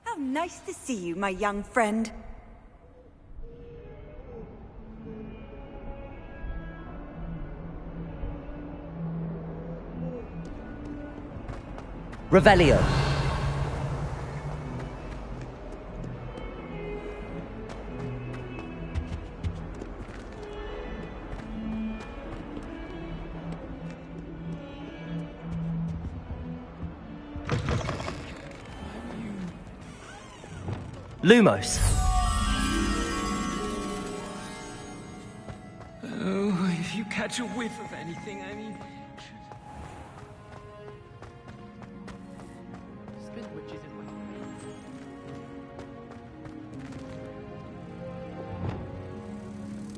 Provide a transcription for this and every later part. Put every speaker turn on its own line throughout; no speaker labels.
How nice to see you, my young friend.
Revelio. Lumos.
Oh, if you catch a whiff of anything, I mean...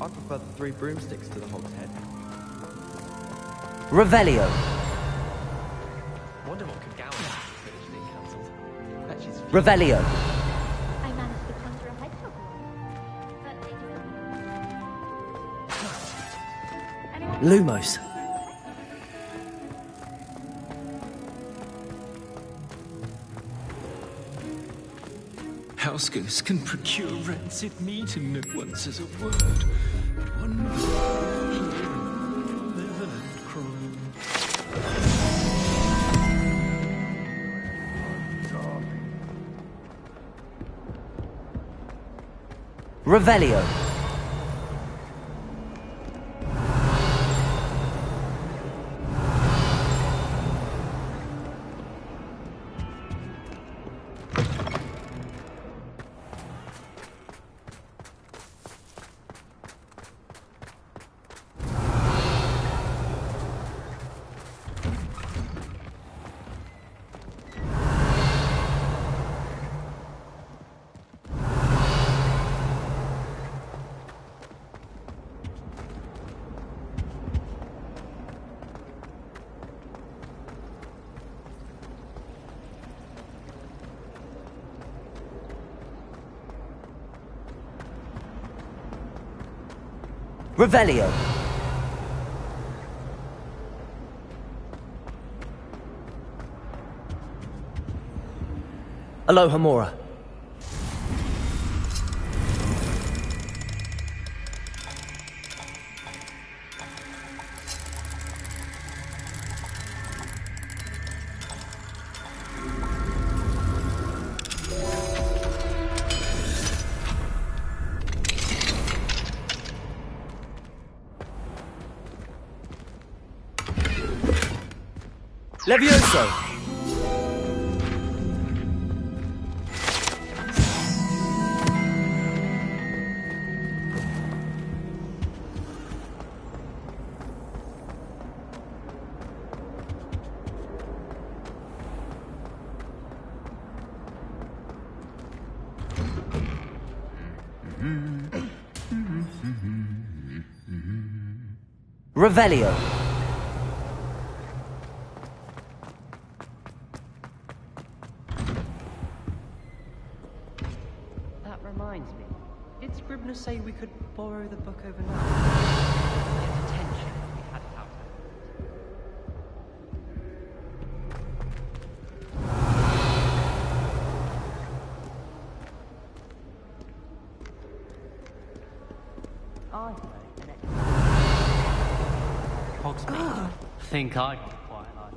I prefer the 3 broomsticks to the hogshead.
Revelio.
Wonder what could Gowan finish being cancelled. Bet she's
Revelio.
I managed to conjure a hedgehog once, but
Lumos.
House ghosts can procure rancid meat and no one says a word. One never-end crime.
Revelio. Revelio. Alohomora. Levioso! Revelio.
That reminds me. Did Scribner say we could borrow the book overnight? Get attention. We had it out.
Hogsmeade. Think I got quite like.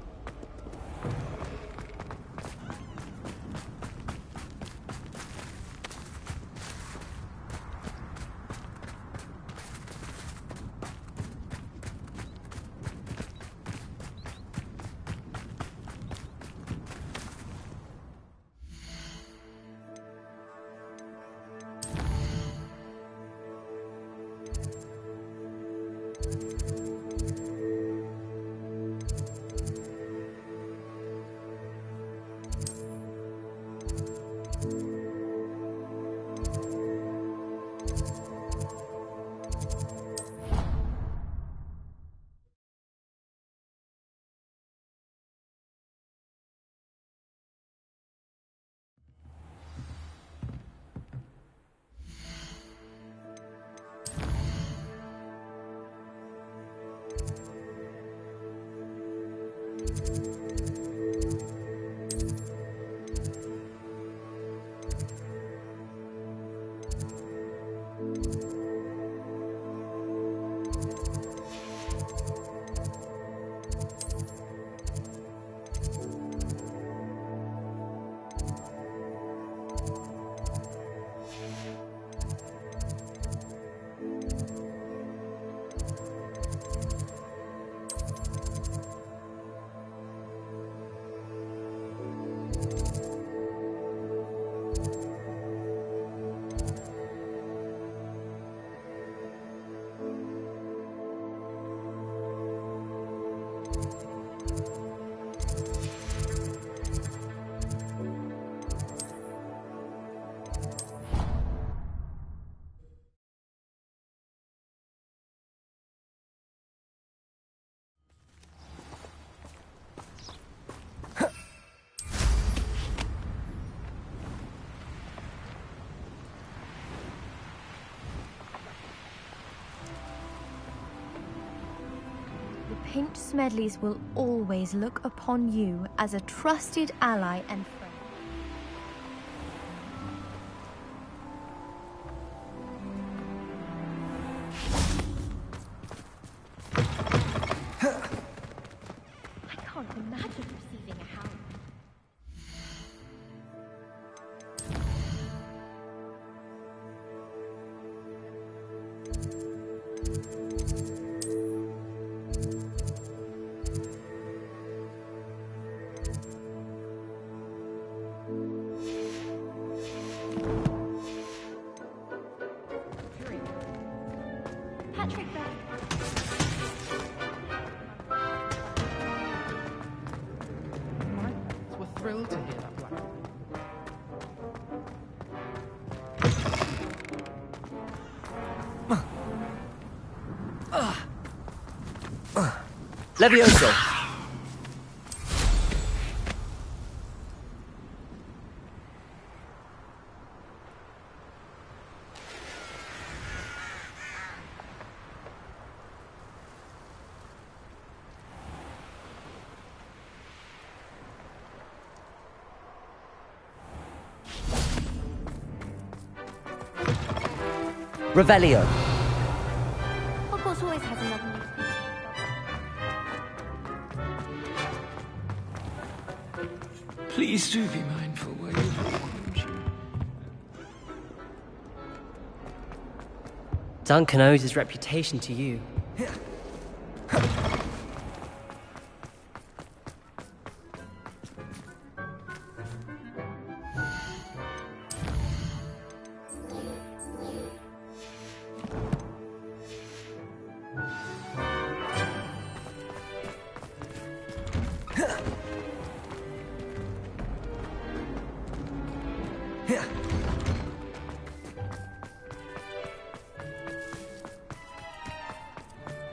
Paint Smedleys will always look upon you as a trusted ally and friend. I can't imagine receiving a hound. Patrick back.
We're thrilled to hear that, Black.
Levioso. Revelio.
Hogwarts always has another new
Please do be mindful where you walk, won't you?
Duncan owes his reputation to you.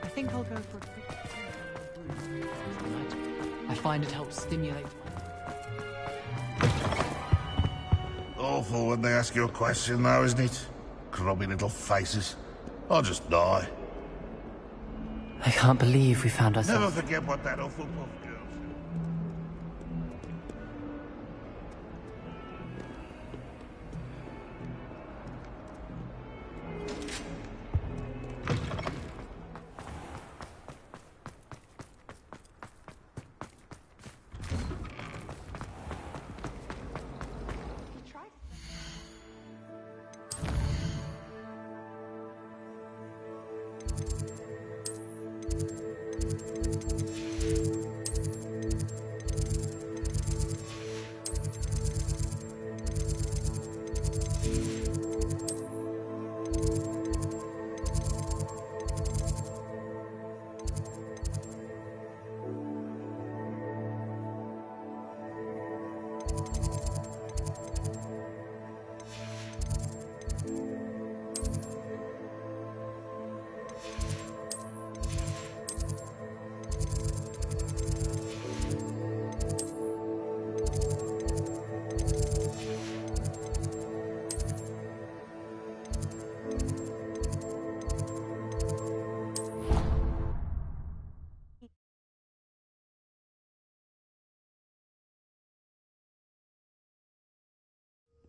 I think I'll go for a quick I find it helps stimulate.
Awful when they ask you a question, though, isn't it? Grubby little faces. I'll just die.
I can't believe we found
Never
ourselves.
forget what that Hufflepuff girl said.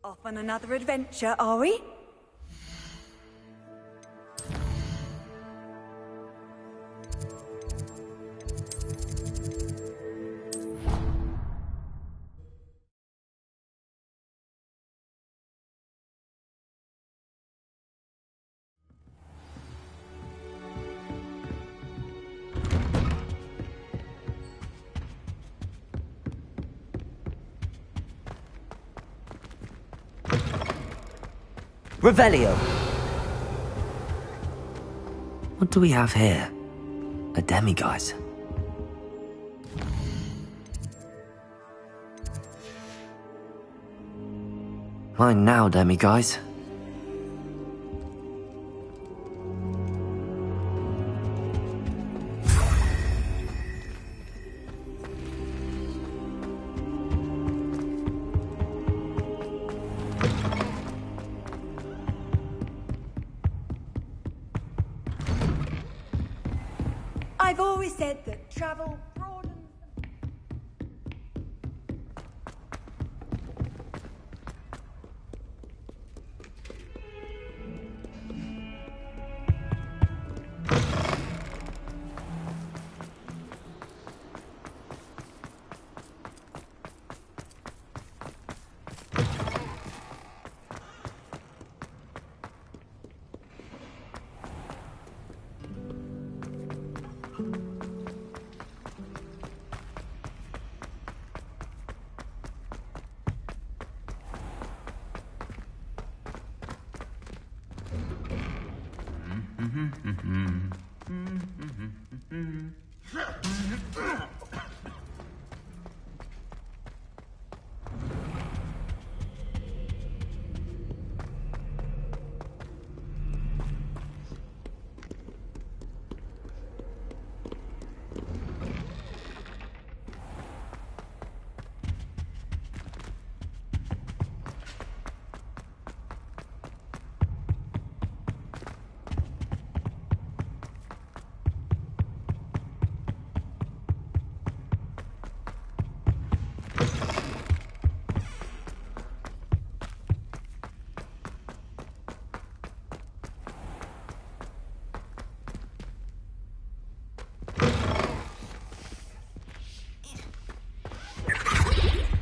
Off on another adventure, are we?
Revelio.
What do we have here? A demiguise. Mine now, demiguise.
I've always said that travel broadens.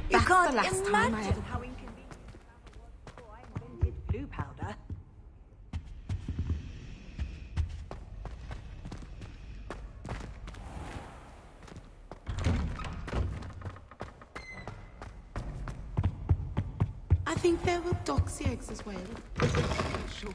You can't
the last time I
imagine
ever-
how inconvenient travel was before I invented blue powder.
I think there were doxy eggs as well. Sure.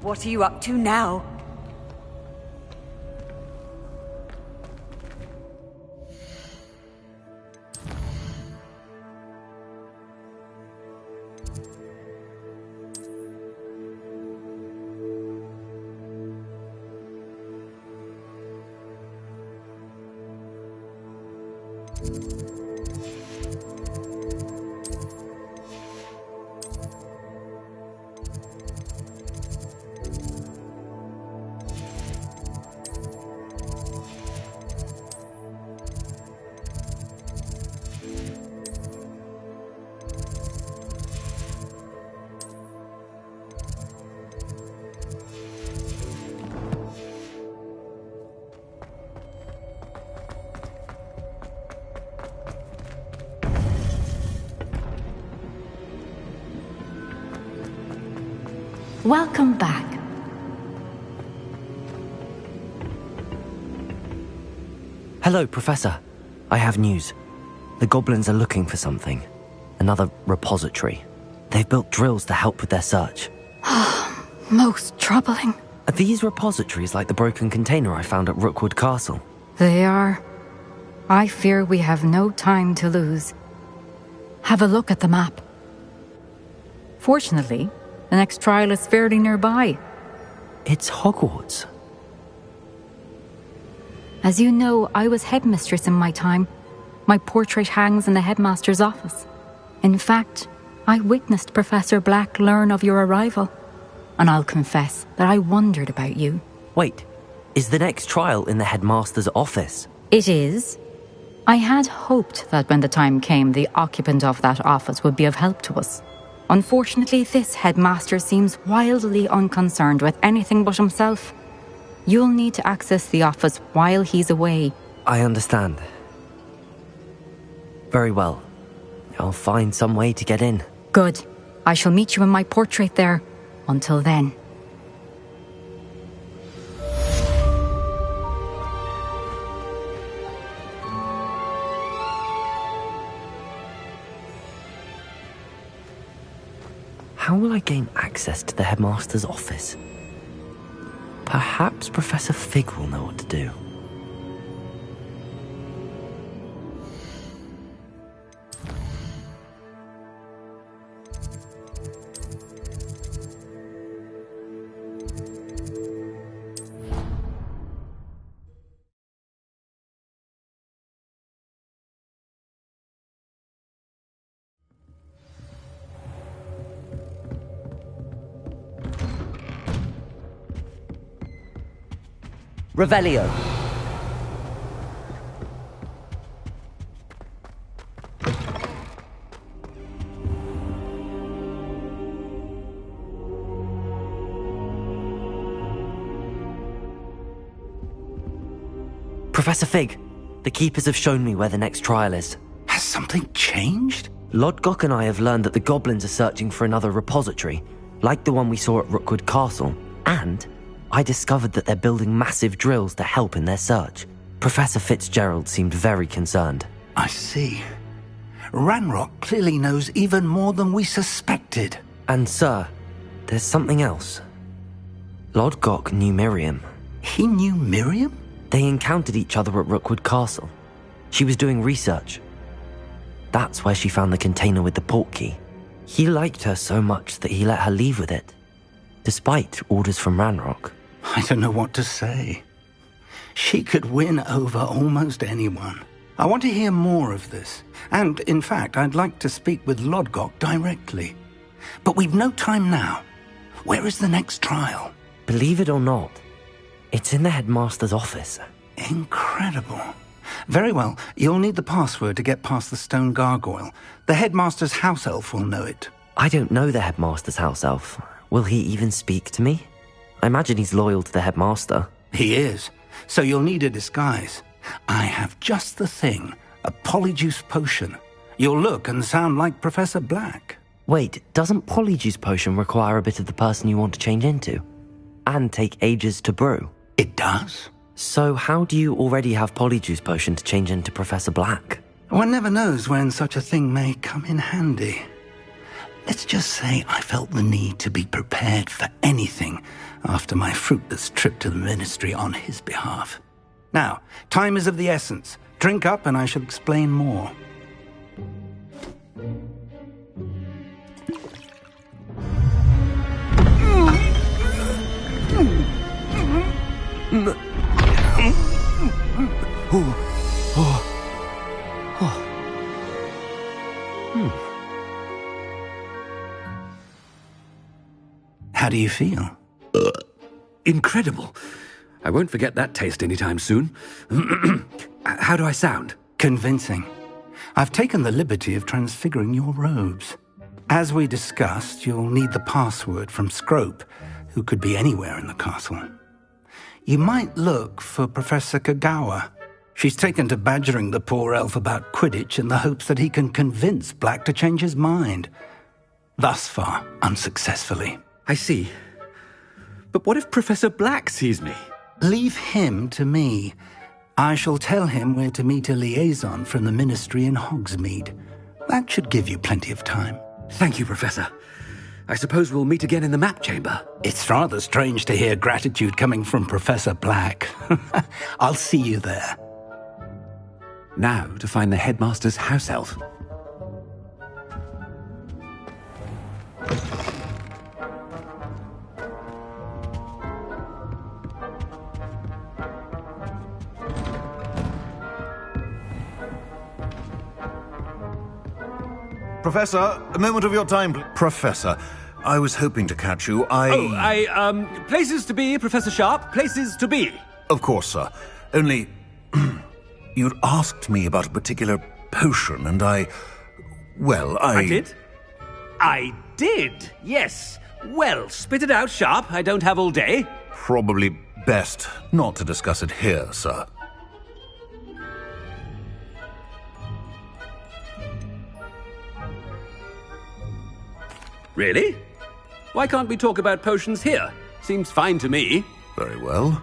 What are you up to now?
Welcome back.
Hello, Professor. I have news. The goblins are looking for something. Another repository. They've built drills to help with their search.
Most troubling.
Are these repositories like the broken container I found at Rookwood Castle?
They are. I fear we have no time to lose. Have a look at the map. Fortunately, the next trial is fairly nearby.
It's Hogwarts.
As you know, I was headmistress in my time. My portrait hangs in the headmaster's office. In fact, I witnessed Professor Black learn of your arrival. And I'll confess that I wondered about you.
Wait, is the next trial in the headmaster's office?
It is. I had hoped that when the time came, the occupant of that office would be of help to us. Unfortunately, this headmaster seems wildly unconcerned with anything but himself. You'll need to access the office while he's away.
I understand. Very well. I'll find some way to get in.
Good. I shall meet you in my portrait there. Until then.
How will I gain access to the headmaster's office? Perhaps Professor Fig will know what to do. Revelio. Professor Fig, the Keepers have shown me where the next trial is.
Has something changed?
Lodgok and I have learned that the goblins are searching for another repository, like the one we saw at Rookwood Castle, and I discovered that they're building massive drills to help in their search. Professor Fitzgerald seemed very concerned.
I see. Ranrock clearly knows even more than we suspected.
And sir, there's something else. Lodgok knew Miriam.
He knew Miriam?
They encountered each other at Rookwood Castle. She was doing research. That's where she found the container with the portkey. He liked her so much that he let her leave with it, despite orders from Ranrock.
I don't know what to say. She could win over almost anyone. I want to hear more of this. And, in fact, I'd like to speak with Lodgok directly. But we've no time now. Where is the next trial?
Believe it or not, it's in the headmaster's office.
Incredible. Very well. You'll need the password to get past the stone gargoyle. The headmaster's house elf will know it.
I don't know the headmaster's house elf. Will he even speak to me? I imagine he's loyal to the headmaster.
He is. So you'll need a disguise. I have just the thing. A polyjuice potion. You'll look and sound like Professor Black.
Wait, doesn't polyjuice potion require a bit of the person you want to change into? And take ages to brew?
It does.
So how do you already have polyjuice potion to change into Professor Black?
One never knows when such a thing may come in handy. Let's just say I felt the need to be prepared for anything after my fruitless trip to the ministry on his behalf. Now, time is of the essence. Drink up and I shall explain more. do you feel?
Incredible. I won't forget that taste anytime soon. How do I sound?
Convincing. I've taken the liberty of transfiguring your robes. As we discussed, you'll need the password from Scrope, who could be anywhere in the castle. You might look for Professor Kagawa. She's taken to badgering the poor elf about Quidditch in the hopes that he can convince Black to change his mind. Thus far, unsuccessfully.
I see. But what if Professor Black sees me?
Leave him to me. I shall tell him where to meet a liaison from the Ministry in Hogsmeade. That should give you plenty of time.
Thank you, Professor. I suppose we'll meet again in the map chamber.
It's rather strange to hear gratitude coming from Professor Black. I'll see you there.
Now to find the headmaster's house elf.
Professor, a moment of your time. Professor, I was hoping to catch you.
Places to be, Professor Sharp. Places to be.
Of course, sir. Only, you'd asked me about a particular potion, and I
did? I did, yes. Well, spit it out, Sharp. I don't have all day.
Probably best not to discuss it here, sir.
Really? Why can't we talk about potions here? Seems fine to me.
Very well.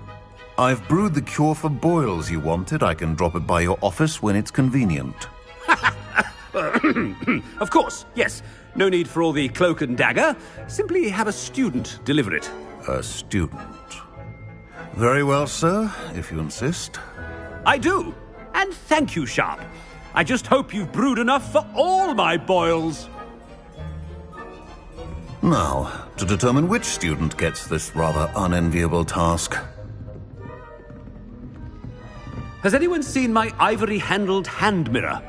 I've brewed the cure for boils you wanted. I can drop it by your office when it's convenient.
Of course, yes. No need for all the cloak and dagger. Simply have a student deliver it.
A student? Very well, sir, if you insist.
I do. And thank you, Sharp. I just hope you've brewed enough for all my boils.
Now, to determine which student gets this rather unenviable task.
Has anyone seen my ivory-handled hand mirror?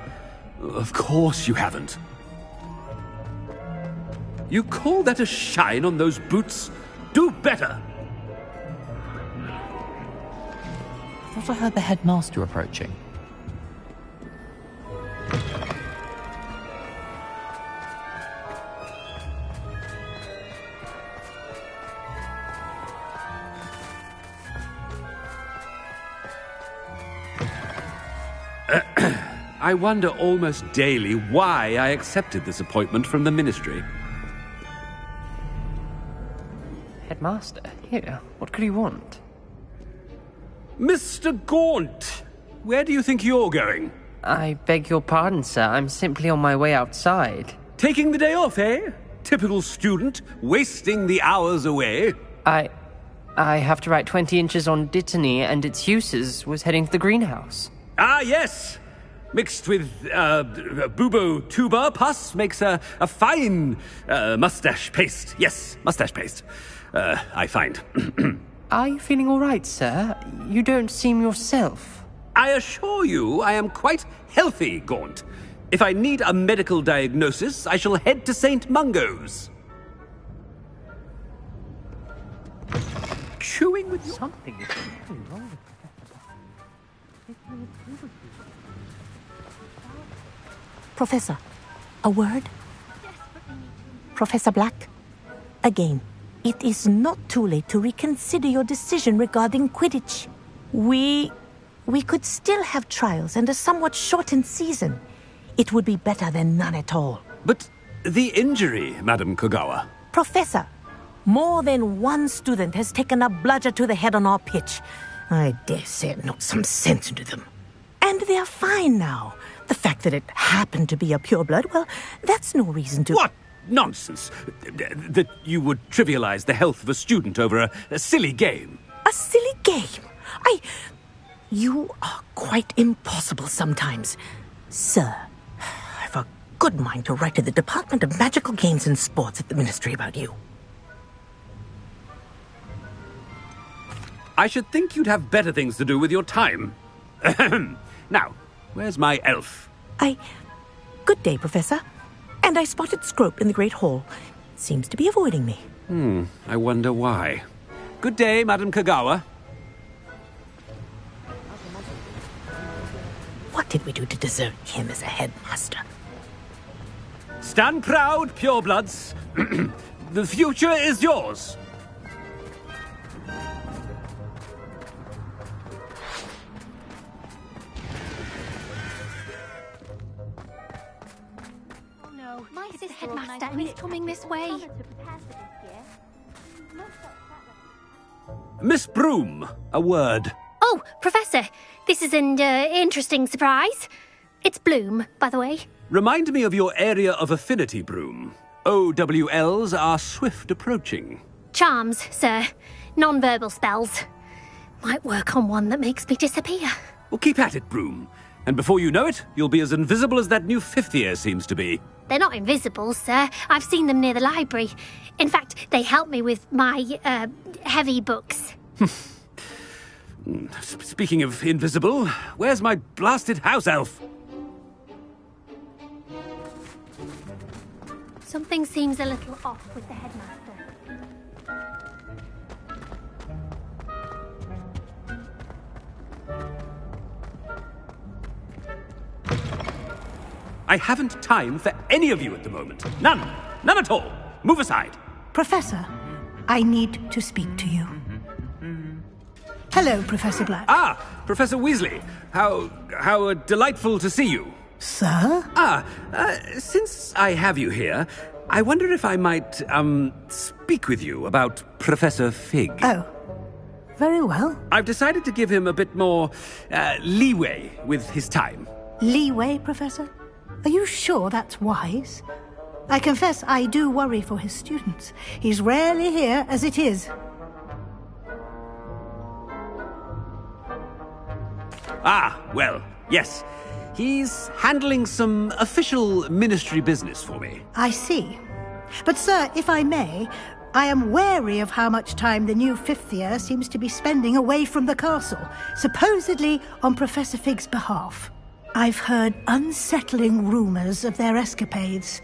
Of course you haven't. You call that a shine on those boots? Do better!
I thought I heard the headmaster approaching.
I wonder almost daily why I accepted this appointment from the Ministry.
Headmaster? Here, what could he want?
Mr. Gaunt! Where do you think you're going?
I beg your pardon, sir. I'm simply on my way outside.
Taking the day off, eh? Typical student, wasting the hours away.
I have to write 20 inches on Dittany and its uses. Was heading to the greenhouse.
Ah, yes! Mixed with bubo tuber pus makes a fine mustache paste. Yes, mustache paste. I find.
Are you feeling all right, sir? You don't seem yourself.
I assure you I am quite healthy, Gaunt. If I need a medical diagnosis, I shall head to St. Mungo's. Chewing with
something is very wrong with
Professor, a word? Professor Black, again, it is not too late to reconsider your decision regarding Quidditch. We could still have trials and a somewhat shortened season. It would be better than none at all.
But the injury, Madam Kogawa.
Professor, more than one student has taken a bludger to the head on our pitch. I dare say it knocked some sense into them. And they're fine now. The fact that it happened to be a pureblood, well, that's no reason to...
What nonsense! That you would trivialize the health of a student over a silly game.
A silly game? You are quite impossible sometimes. Sir, I've a good mind to write to the Department of Magical Games and Sports at the Ministry about you.
I should think you'd have better things to do with your time. Now, where's my elf?
Good day, Professor. And I spotted Scrope in the Great Hall. Seems to be avoiding me.
I wonder why. Good day, Madam Kagawa.
What did we do to deserve him as a headmaster?
Stand proud, purebloods. The future is yours.
Oh no, my sister headmaster and he's coming this way.
Miss Broom, a word.
Oh, Professor, this is an interesting surprise. It's Bloom, by the way.
Remind me of your area of affinity, Broom. OWLs are swift approaching.
Charms, sir. Non-verbal spells. Might work on one that makes me disappear.
Well, keep at it, Broom. And before you know it, you'll be as invisible as that new fifth year seems to be.
They're not invisible, sir. I've seen them near the library. In fact, they help me with my, heavy books.
Speaking of invisible, where's my blasted house elf?
Something seems a little off with the headmaster.
I haven't time for any of you at the moment. None. None at all. Move aside.
Professor, I need to speak to you. Hello, Professor Black.
Ah, Professor Weasley. How delightful to see you.
Sir?
Since I have you here, I wonder if I might, speak with you about Professor Fig.
Oh, very well.
I've decided to give him a bit more, leeway with his time.
Leeway, Professor? Are you sure that's wise? I confess I do worry for his students. He's rarely here as it is.
Ah, well, yes. He's handling some official ministry business for me.
I see. But, sir, if I may, I am wary of how much time the new fifth year seems to be spending away from the castle, supposedly on Professor Fig's behalf. I've heard unsettling rumours of their escapades.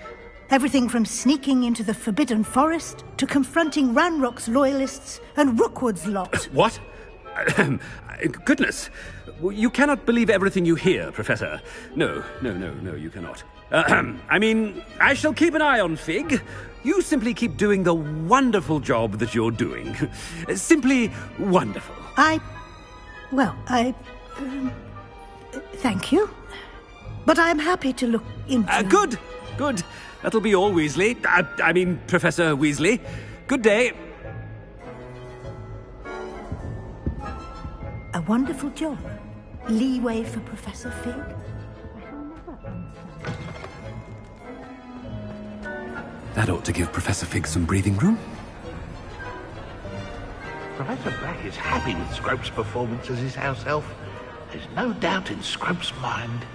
Everything from sneaking into the Forbidden Forest to confronting Ranrock's loyalists and Rookwood's lot.
What? Goodness. You cannot believe everything you hear, Professor. No, you cannot. I mean, I shall keep an eye on Fig. You simply keep doing the wonderful job that you're doing. Simply wonderful.
Thank you. But I'm happy to look into...
Good. That'll be all, Weasley. I mean, Professor Weasley. Good day.
A wonderful job. Leeway for Professor Fig.
That ought to give Professor Fig some breathing room.
Professor Black is happy with Scrope's performance as his house elf. There's no doubt in Scrope's mind.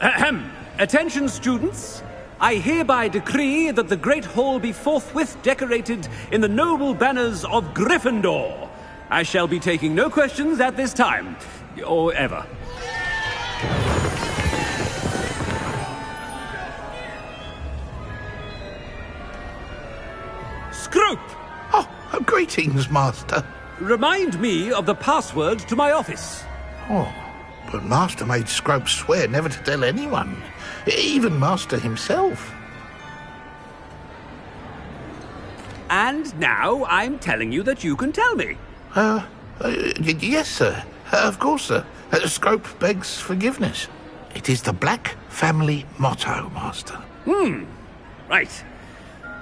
Ahem. Attention, students. I hereby decree that the Great Hall be forthwith decorated in the noble banners of Gryffindor. I shall be taking no questions at this time, or ever. Scrope!
Oh, greetings, Master.
Remind me of the password to my office.
Oh, but Master made Scrope swear never to tell anyone, even Master himself.
And now I'm telling you that you can tell me.
Yes, sir. Of course, sir. Scrope begs forgiveness. It is the Black family motto, Master.
Right.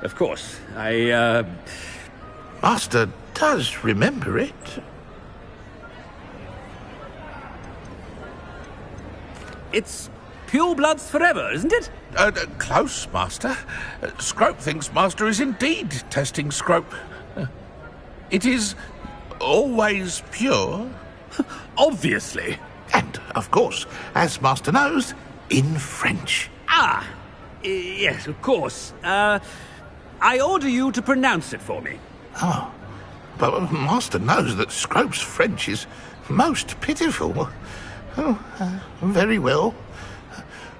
Of course.
Master does remember it.
It's pure bloods forever, isn't it?
Close, Master. Scrope thinks Master is indeed testing Scrope. It is always pure.
Obviously.
And, of course, as Master knows, in French.
Yes, of course. I order you to pronounce it for me.
Oh, but Master knows that Scrope's French is most pitiful. Very well.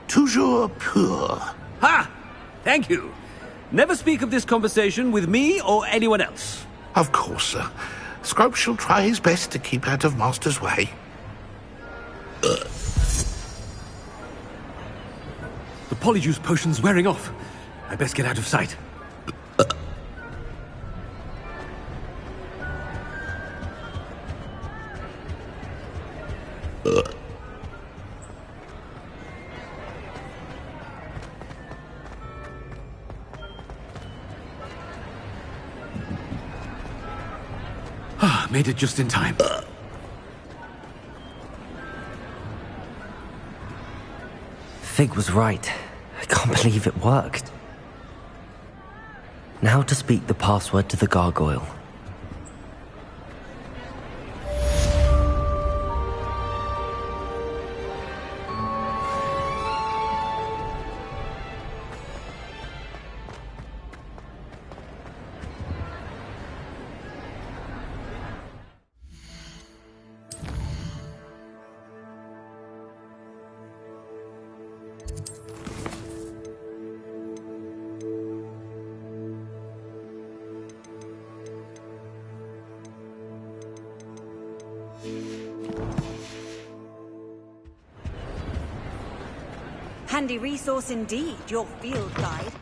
Toujours pur.
Ha! Thank you. Never speak of this conversation with me or anyone else.
Of course, sir. Scrope shall try his best to keep out of Master's way.
The polyjuice potion's wearing off. I best get out of sight. Made it just in time.
Fig was right. I can't believe it worked. Now to speak the password to the gargoyle.
Handy resource indeed, your field guide.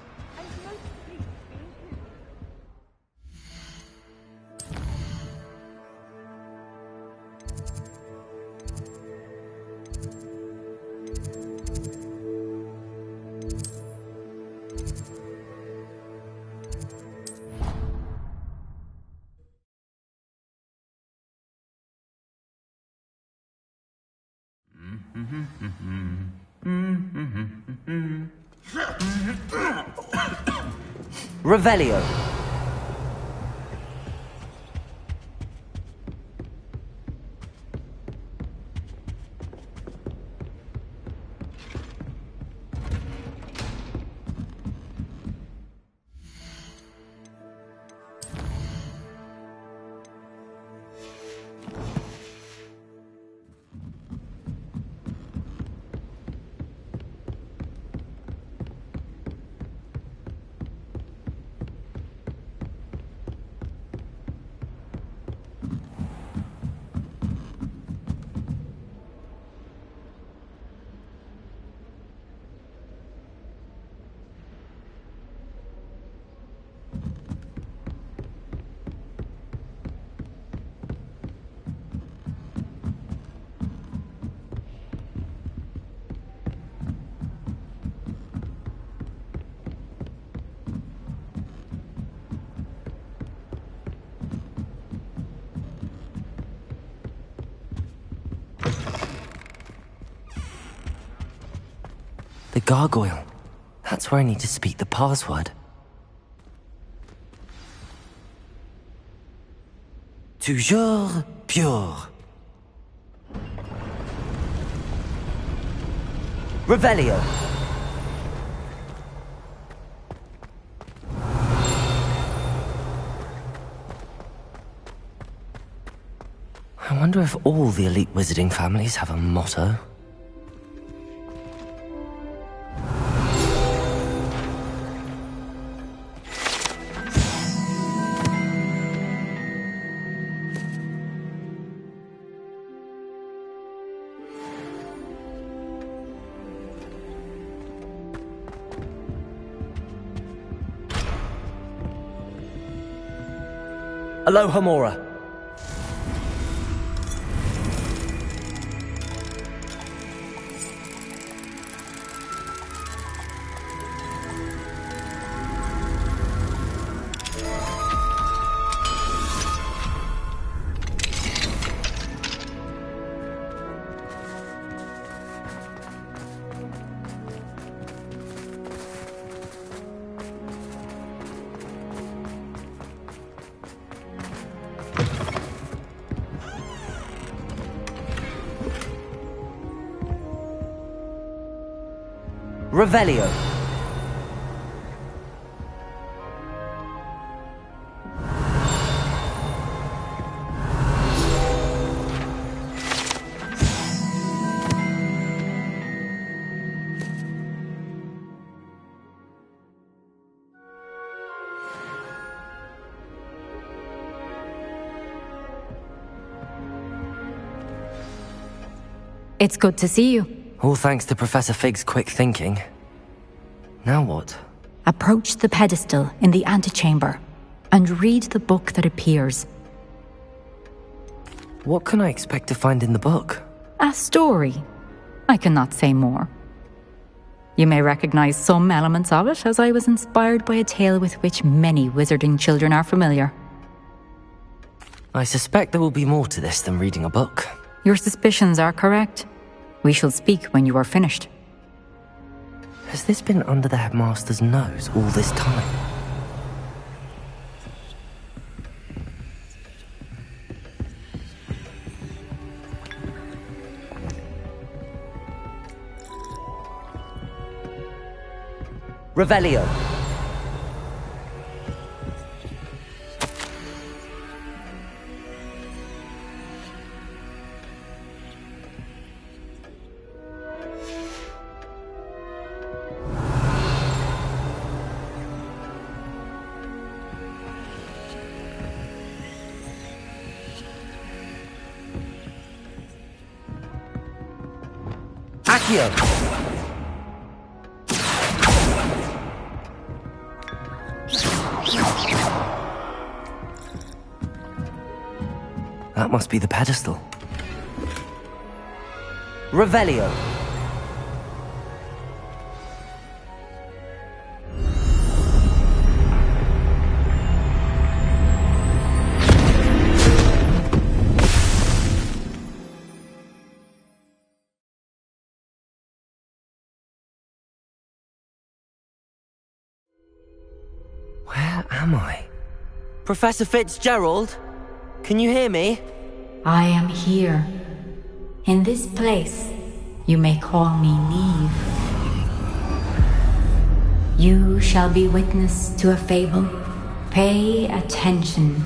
Revelio. The gargoyle. That's where I need to speak the password. Toujours pure. Revelio. I wonder if all the elite wizarding families have a motto. Aloha Mora. Revelio.
It's good to see you.
All thanks to Professor Fig's quick thinking. Now what?
Approach the pedestal in the antechamber and read the book that appears.
What can I expect to find in the book?
A story. I cannot say more. You may recognize some elements of it, as I was inspired by a tale with which many wizarding children are familiar.
I suspect there will be more to this than reading a book.
Your suspicions are correct. We shall speak when you are finished.
Has this been under the headmaster's nose all this time? Revelio. Accio. That must be the pedestal. Revelio. Where am I? Professor Fitzgerald? Can you hear me?
I am here. In this place, you may call me Neve. You shall be witness to a fable. Pay attention.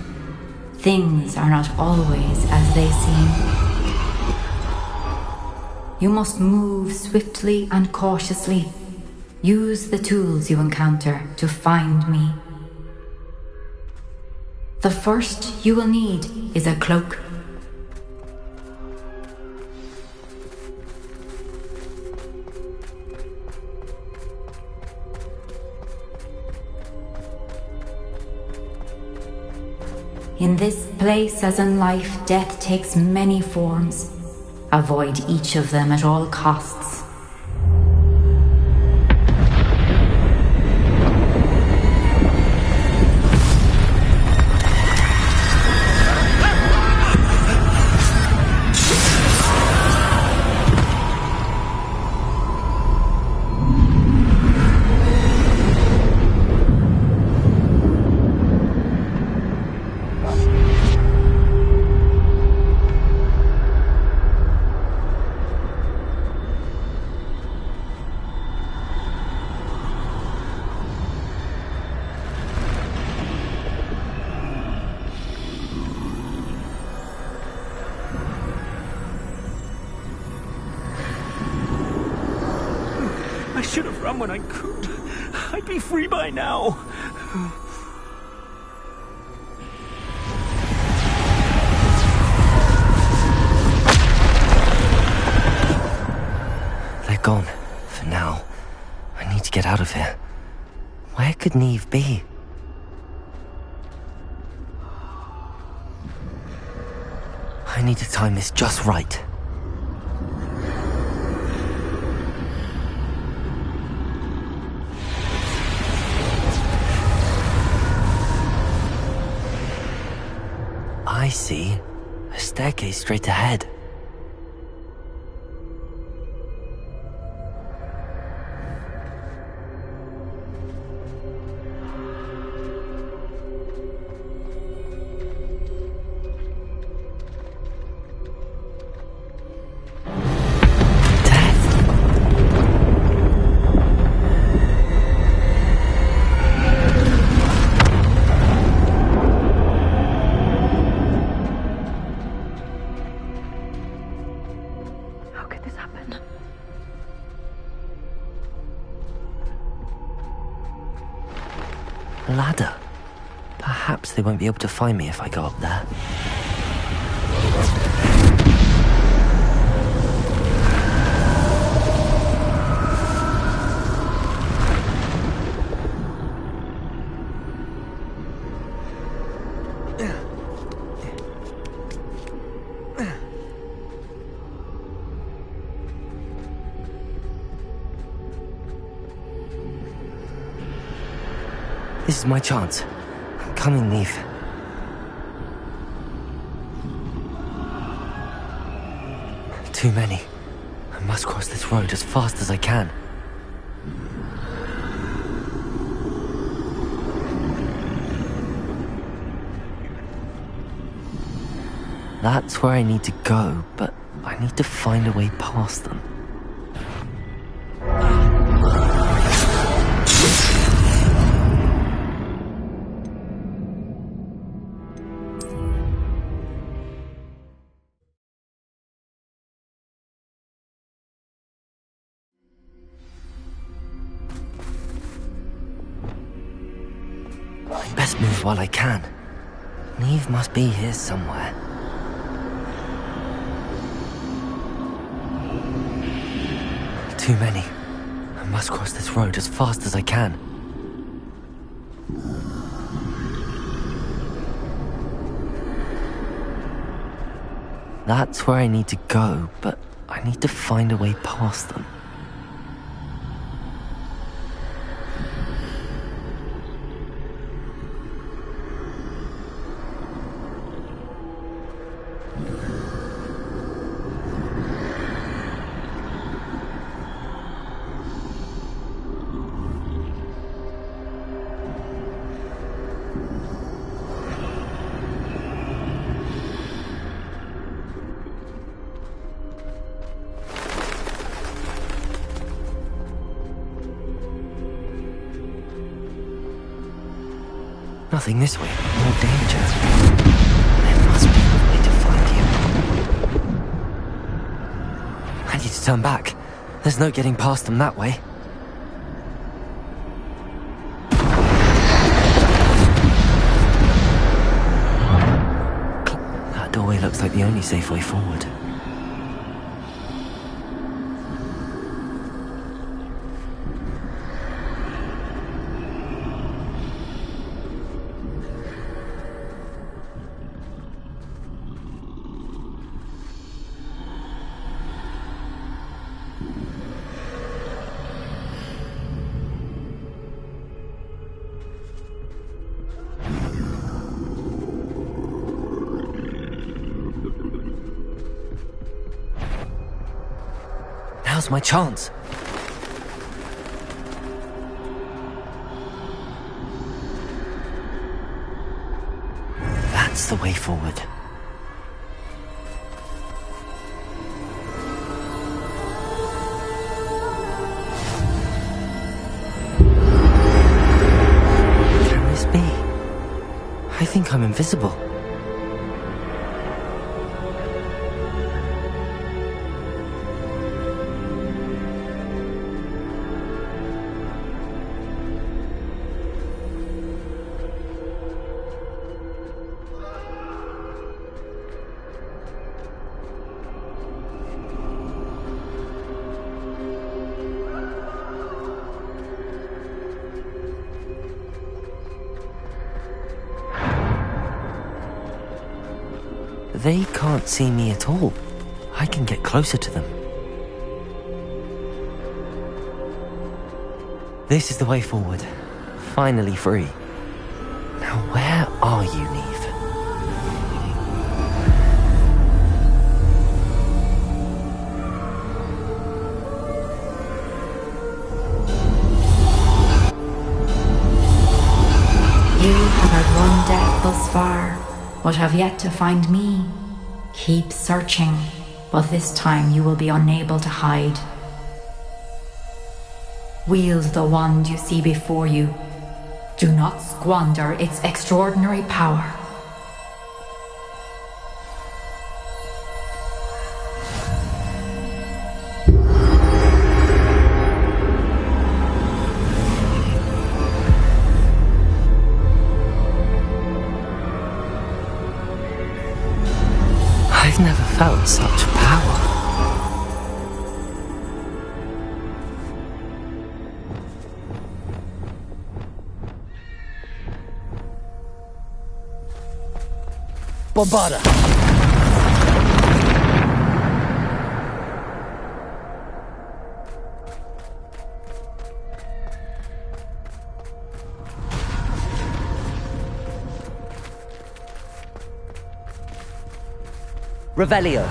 Things are not always as they seem. You must move swiftly and cautiously. Use the tools you encounter to find me. The first you will need is a cloak. In this place, as in life, death takes many forms. Avoid each of them at all costs.
I should have run when I could. I'd be free by now.
They're gone. For now. I need to get out of here. Where could Neve be? I need to time this just right. I see. A staircase straight ahead. Ladder. Perhaps they won't be able to find me if I go up there. This is my chance. Come and leave. Too many. I must cross this road as fast as I can. That's where I need to go, but I need to find a way past them. I best move while I can. Neve must be here somewhere. Too many. I must cross this road as fast as I can. That's where I need to go, but I need to find a way past them. Nothing this way. More danger. There must be a way to find you. I need to turn back. There's no getting past them that way. That doorway looks like the only safe way forward. Now's my chance. That's the way forward. Can this be? I think I'm invisible. They can't see me at all. I can get closer to them. This is the way forward. Finally free. Now where are you, Neve?
You have outrun death thus far, but have yet to find me. Keep searching, but this time you will be unable to hide. Wield the wand you see before you. Do not squander its extraordinary power.
I've never felt such power. Bombarda! Revelio.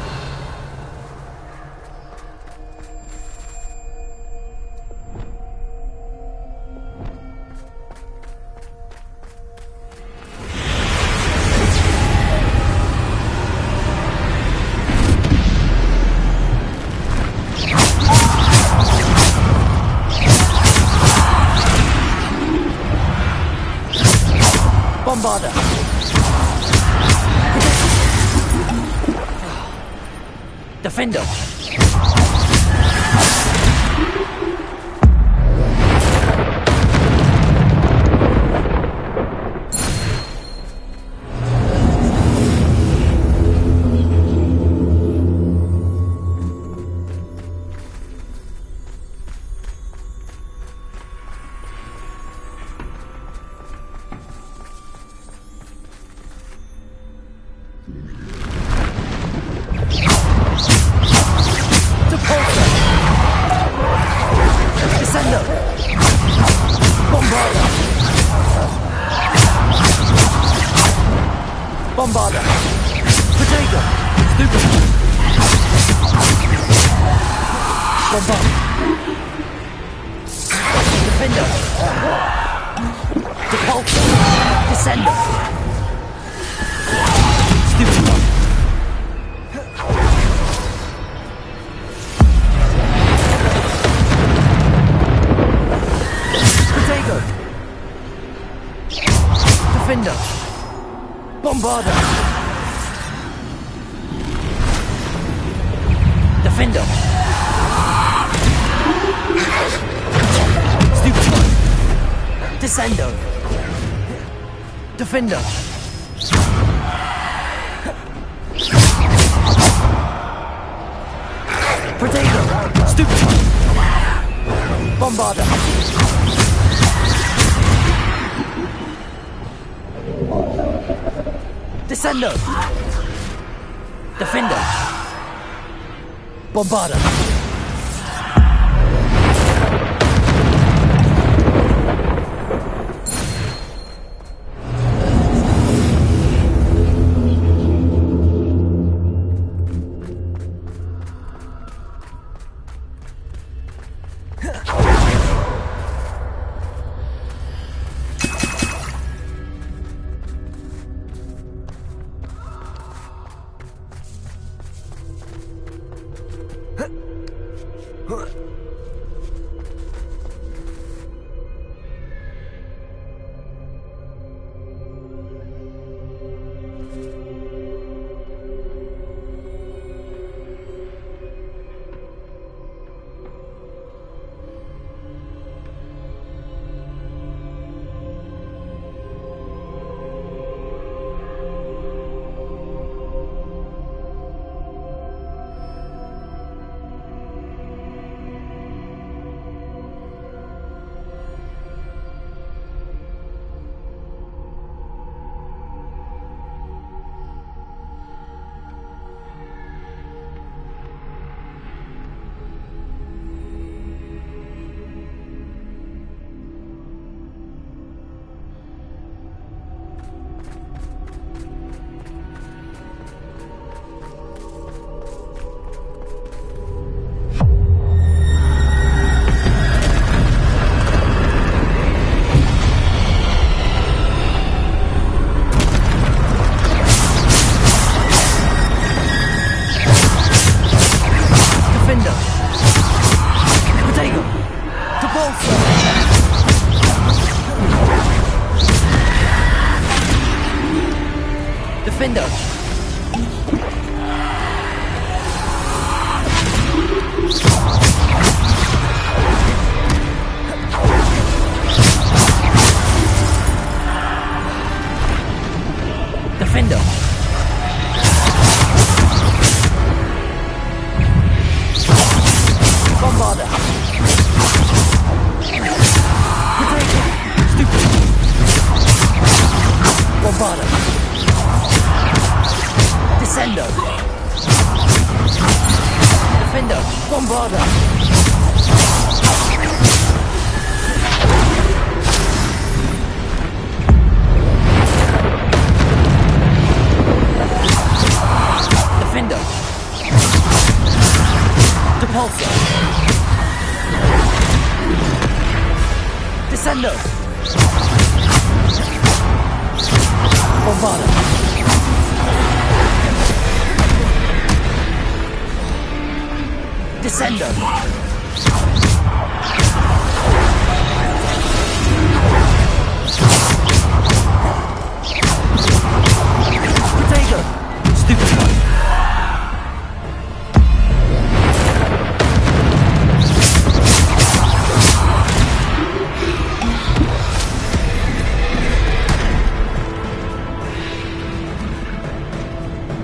Bombarda. Defender. Bombarda. Potato. Stupid. Bombard. Defender. Depulsor. Descender. Stupid. Potato. Defender. Bombarda. Defender. Stupid. Descendo. Defender. Potato. Stupid. Bombarda. Descendo. Defender. Bombarda. Defender. Defender. Bombarda. Potato. Stupid. Bombarda. Descendo. Defender. Bombarda. Defender. Depulso! Descendo! Bombarda! Descendo! Protego! Stupefy!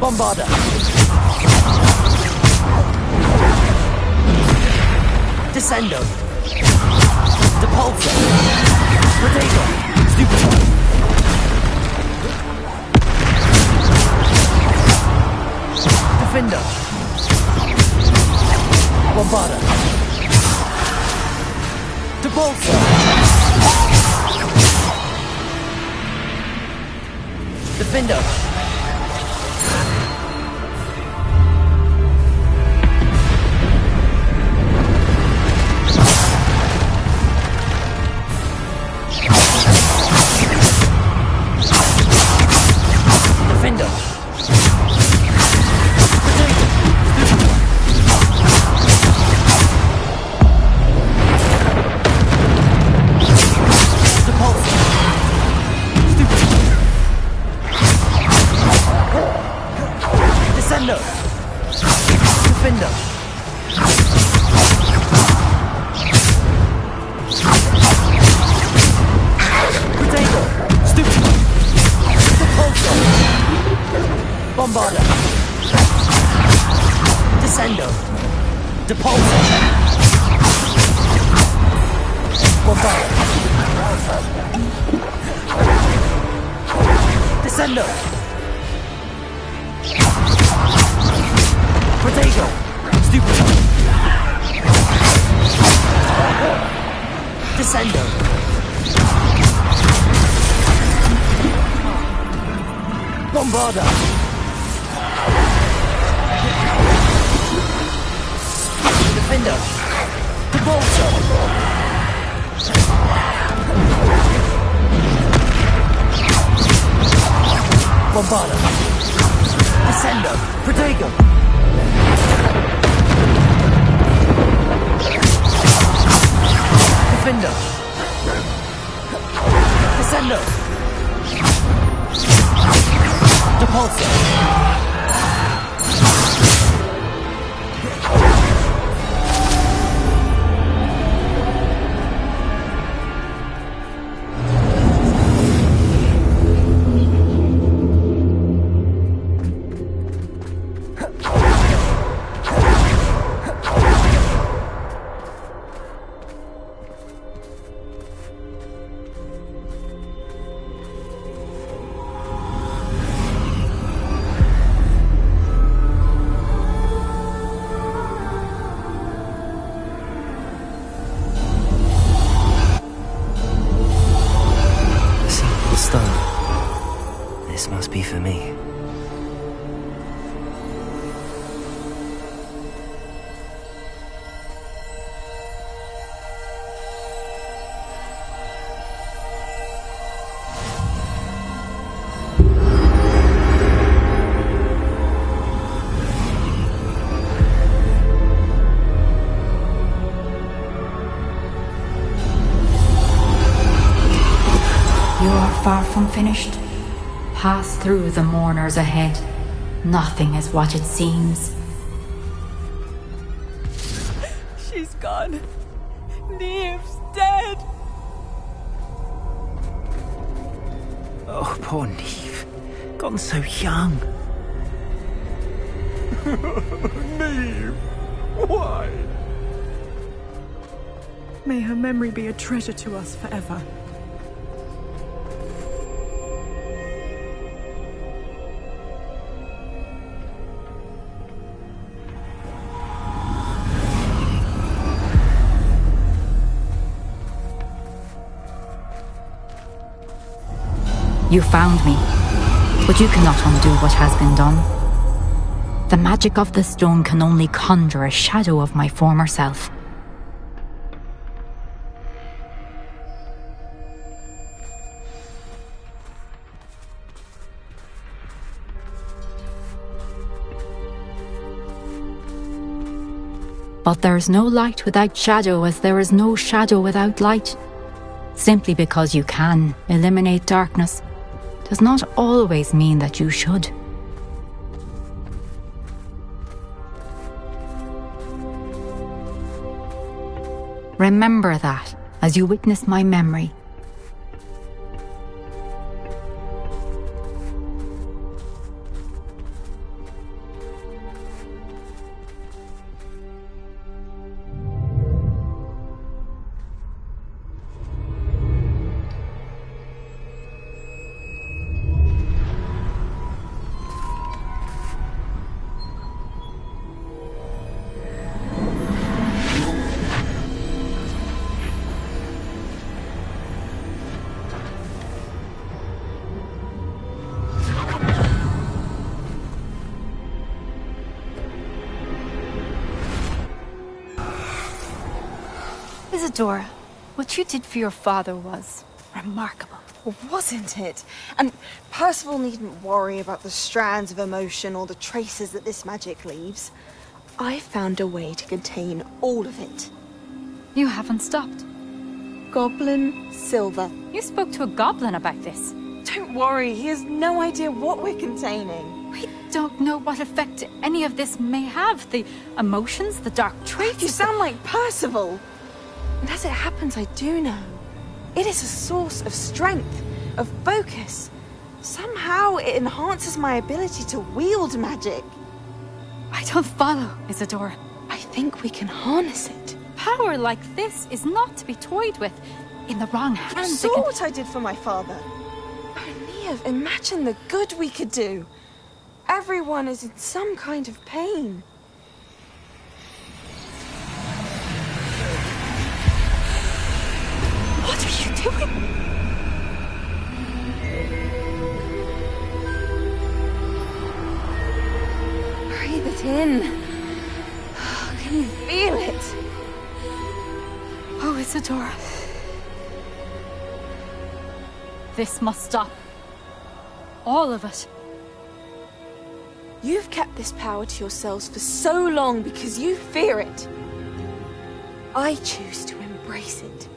Bombarda! Descendo! Depulso! Protego! Stupefy! Defender! Bombarda! Depulso! Defender! Bombarda! Descendo! Depulso! Bombarda! Descendo! Protego! Stupefy! Descendo! Bombarda! Defender! Depulso! Bombarda! Descendo! Protego! Defender! Descendo! Depulso!
This must be for me.
You are far from finished. Pass through the mourners ahead. Nothing is what it seems.
She's gone. Neve's dead.
Oh, poor Neve. Gone so young.
Neve! Why?
May her memory be a treasure to us forever.
You found me, but you cannot undo what has been done. The magic of the stone can only conjure a shadow of my former self. But there is no light without shadow, as there is no shadow without light. Simply because you can eliminate darkness does not always mean that you should. Remember that as you witness my memory.
Isadora, what you did for your father was remarkable.
Wasn't it? And Percival needn't worry about the strands of emotion or the traces that this magic leaves. I found a way to contain all of it.
You haven't stopped.
Goblin Silver.
You spoke to a goblin about this.
Don't worry, he has no idea what we're containing.
We don't know what effect any of this may have. The emotions, the dark traits.
You sound like Percival. And as it happens, I do know. It is a source of strength, of focus. Somehow it enhances my ability to wield magic.
I don't follow, Isadora.
I think we can harness it.
Power like this is not to be toyed with. In the wrong hands,
You saw what I did for my father. Neve, imagine the good we could do. Everyone is in some kind of pain.
What are you doing?
Breathe it in. Can you feel it?
Oh, Isadora. This must stop. All of it.
You've kept this power to yourselves for so long because you fear it. I choose to embrace it.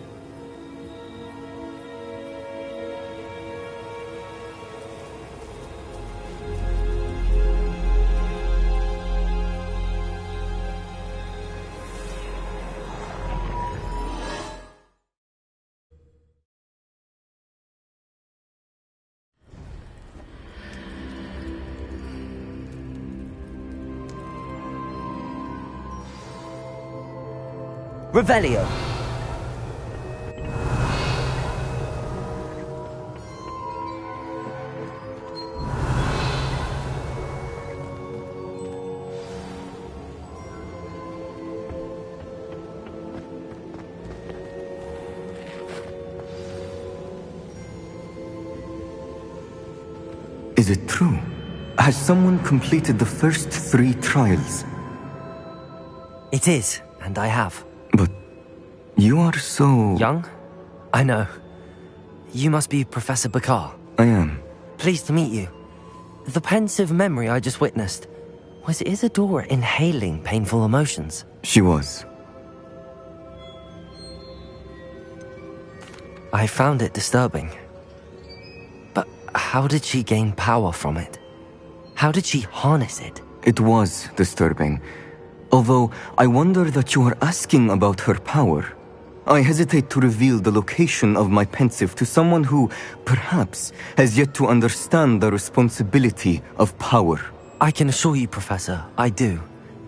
Revelio.
Is it true? Has someone completed the first 3 trials?
It is, and I have.
But you are so...
Young? I know. You must be Professor Bakar.
I am.
Pleased to meet you. The pensive memory I just witnessed, was Isadora inhaling painful emotions?
She was.
I found it disturbing. But how did she gain power from it? How did she harness it?
It was disturbing. Although, I wonder that you are asking about her power. I hesitate to reveal the location of my pensive to someone who, perhaps, has yet to understand the responsibility of power.
I can assure you, Professor, I do.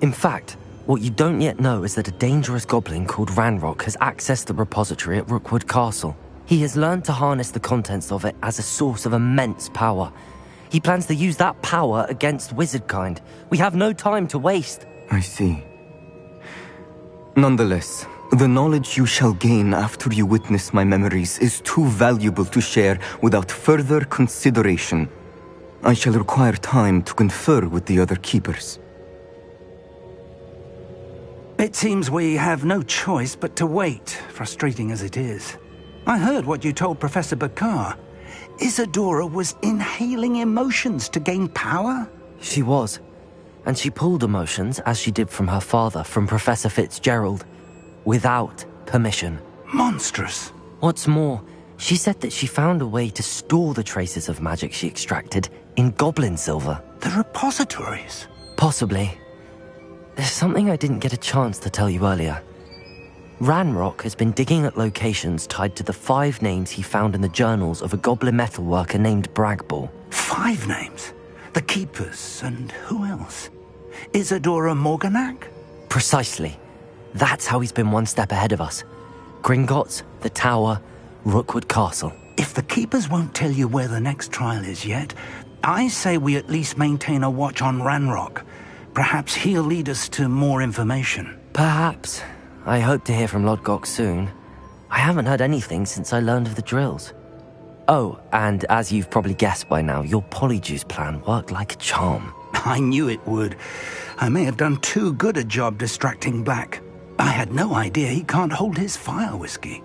In fact, what you don't yet know is that a dangerous goblin called Ranrock has accessed the repository at Rookwood Castle. He has learned to harness the contents of it as a source of immense power. He plans to use that power against wizardkind. We have no time to waste.
I see. Nonetheless, the knowledge you shall gain after you witness my memories is too valuable to share without further consideration. I shall require time to confer with the other keepers.
It seems we have no choice but to wait, frustrating as it is. I heard what you told Professor Bakar. Isadora was inhaling emotions to gain power?
She was. And she pulled emotions, as she did from her father, from Professor Fitzgerald, without permission.
Monstrous.
What's more, she said that she found a way to store the traces of magic she extracted in goblin silver.
The repositories?
Possibly. There's something I didn't get a chance to tell you earlier. Ranrock has been digging at locations tied to the 5 names he found in the journals of a goblin metalworker named Bragball.
5 names? The Keepers, and who else? Isadora Morganac?
Precisely. That's how he's been one step ahead of us. Gringotts, the Tower, Rookwood Castle.
If the Keepers won't tell you where the next trial is yet, I say we at least maintain a watch on Ranrock. Perhaps he'll lead us to more information.
Perhaps. I hope to hear from Lodgok soon. I haven't heard anything since I learned of the drills. Oh, and as you've probably guessed by now, your Polyjuice plan worked like a charm.
I knew it would. I may have done too good a job distracting Black. I had no idea he can't hold his fire whiskey.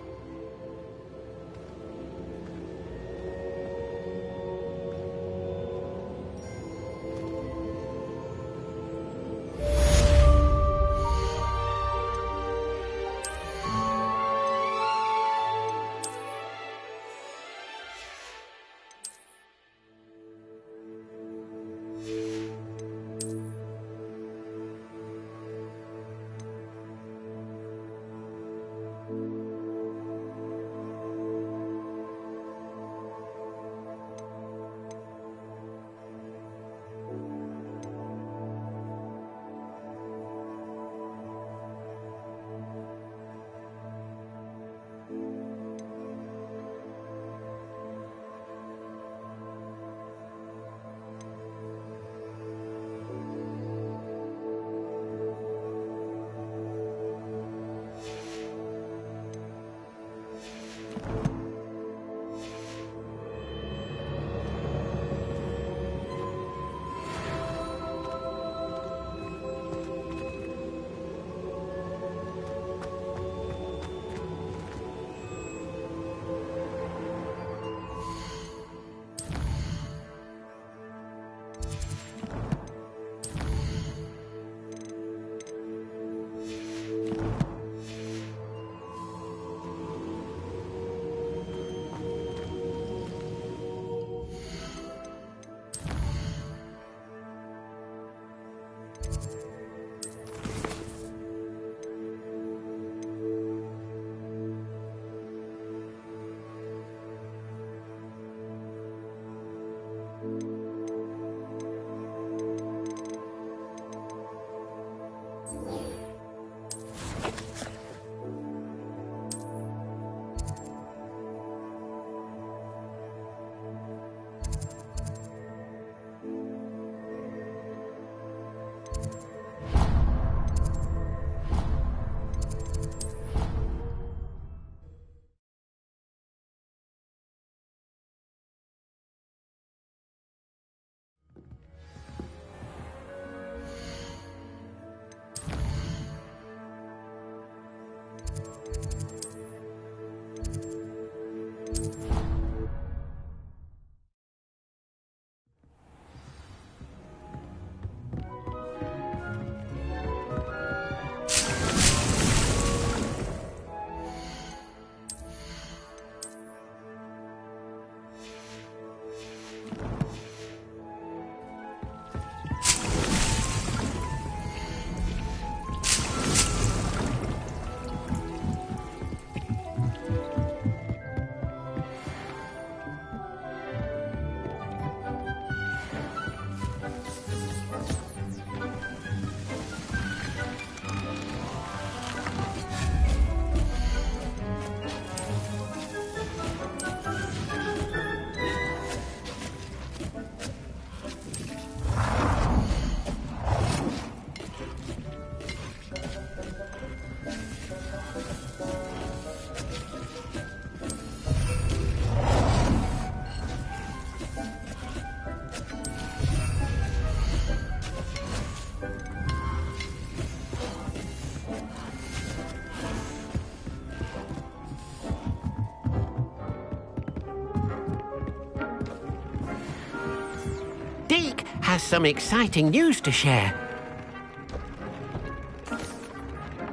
has some exciting news to share.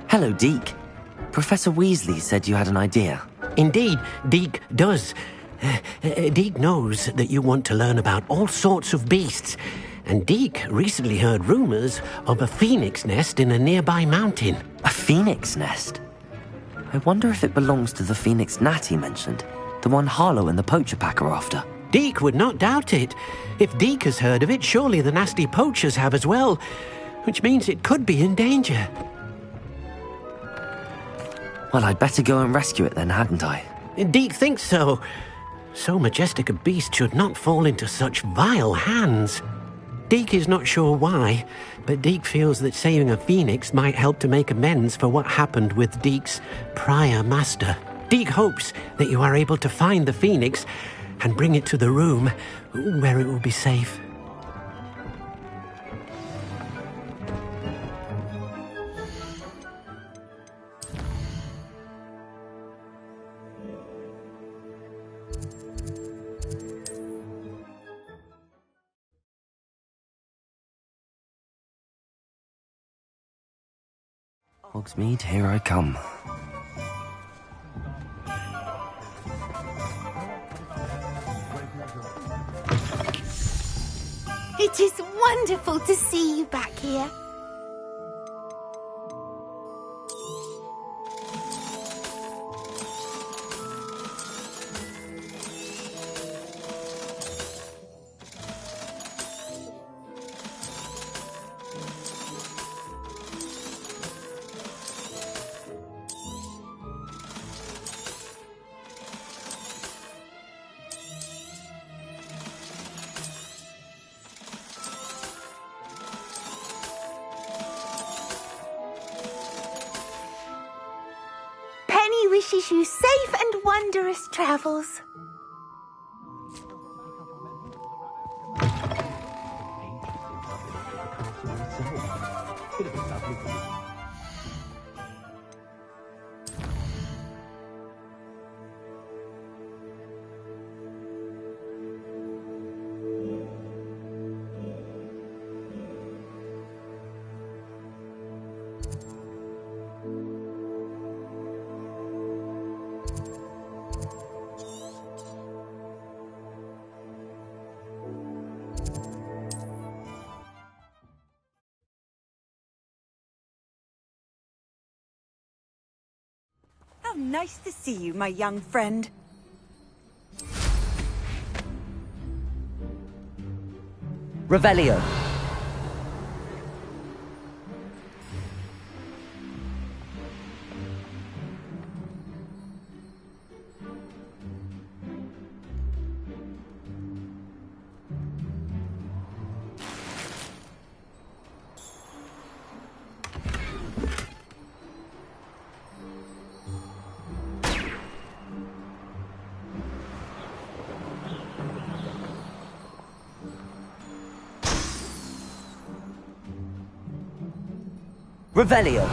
Hello, Deke. Professor Weasley said you had an idea.
Indeed, Deke does. Deke knows that you want to learn about all sorts of beasts, and Deke recently heard rumors of a phoenix nest in a nearby mountain.
A phoenix nest? I wonder if it belongs to the phoenix gnat he mentioned, the one Harlow and the poacher pack are after.
Deke would not doubt it. If Deke has heard of it, surely the nasty poachers have as well, which means it could be in danger.
Well, I'd better go and rescue it then, hadn't I?
Deke thinks so. So majestic a beast should not fall into such vile hands. Deke is not sure why, but Deke feels that saving a phoenix might help to make amends for what happened with Deke's prior master. Deke hopes that you are able to find the phoenix and bring it to the room where it will be safe.
Hogsmeade, here I come.
It is wonderful to see you back here. Wishes you safe and wondrous travels.
How nice to see you, my young friend.
Revelio. Revelio.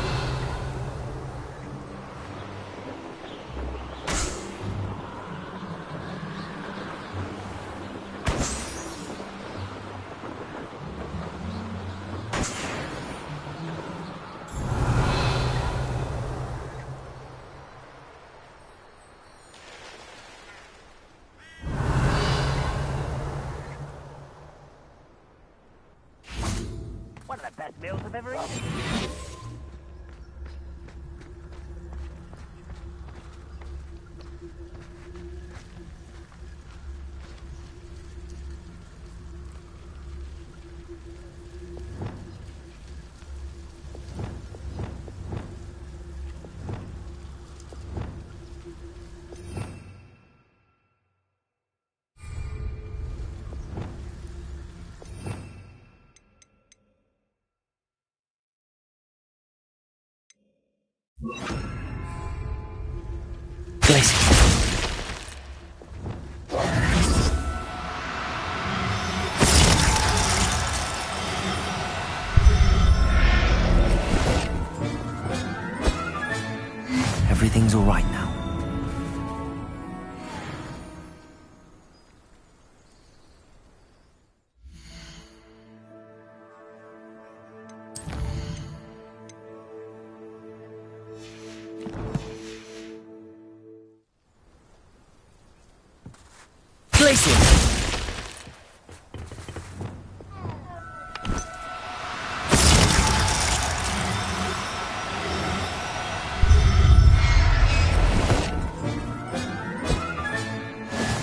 One of the best meals I've ever eaten. Everything's all right now.
Iceland!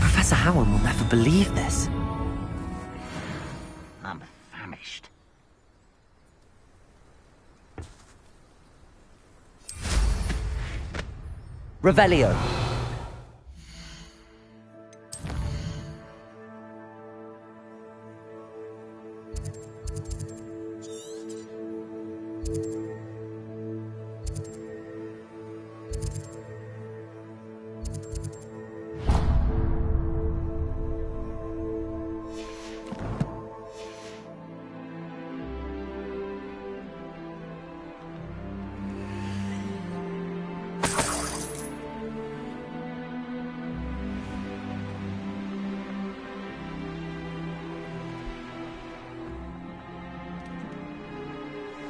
Professor Howard will never believe this.
I'm famished.
Revelio.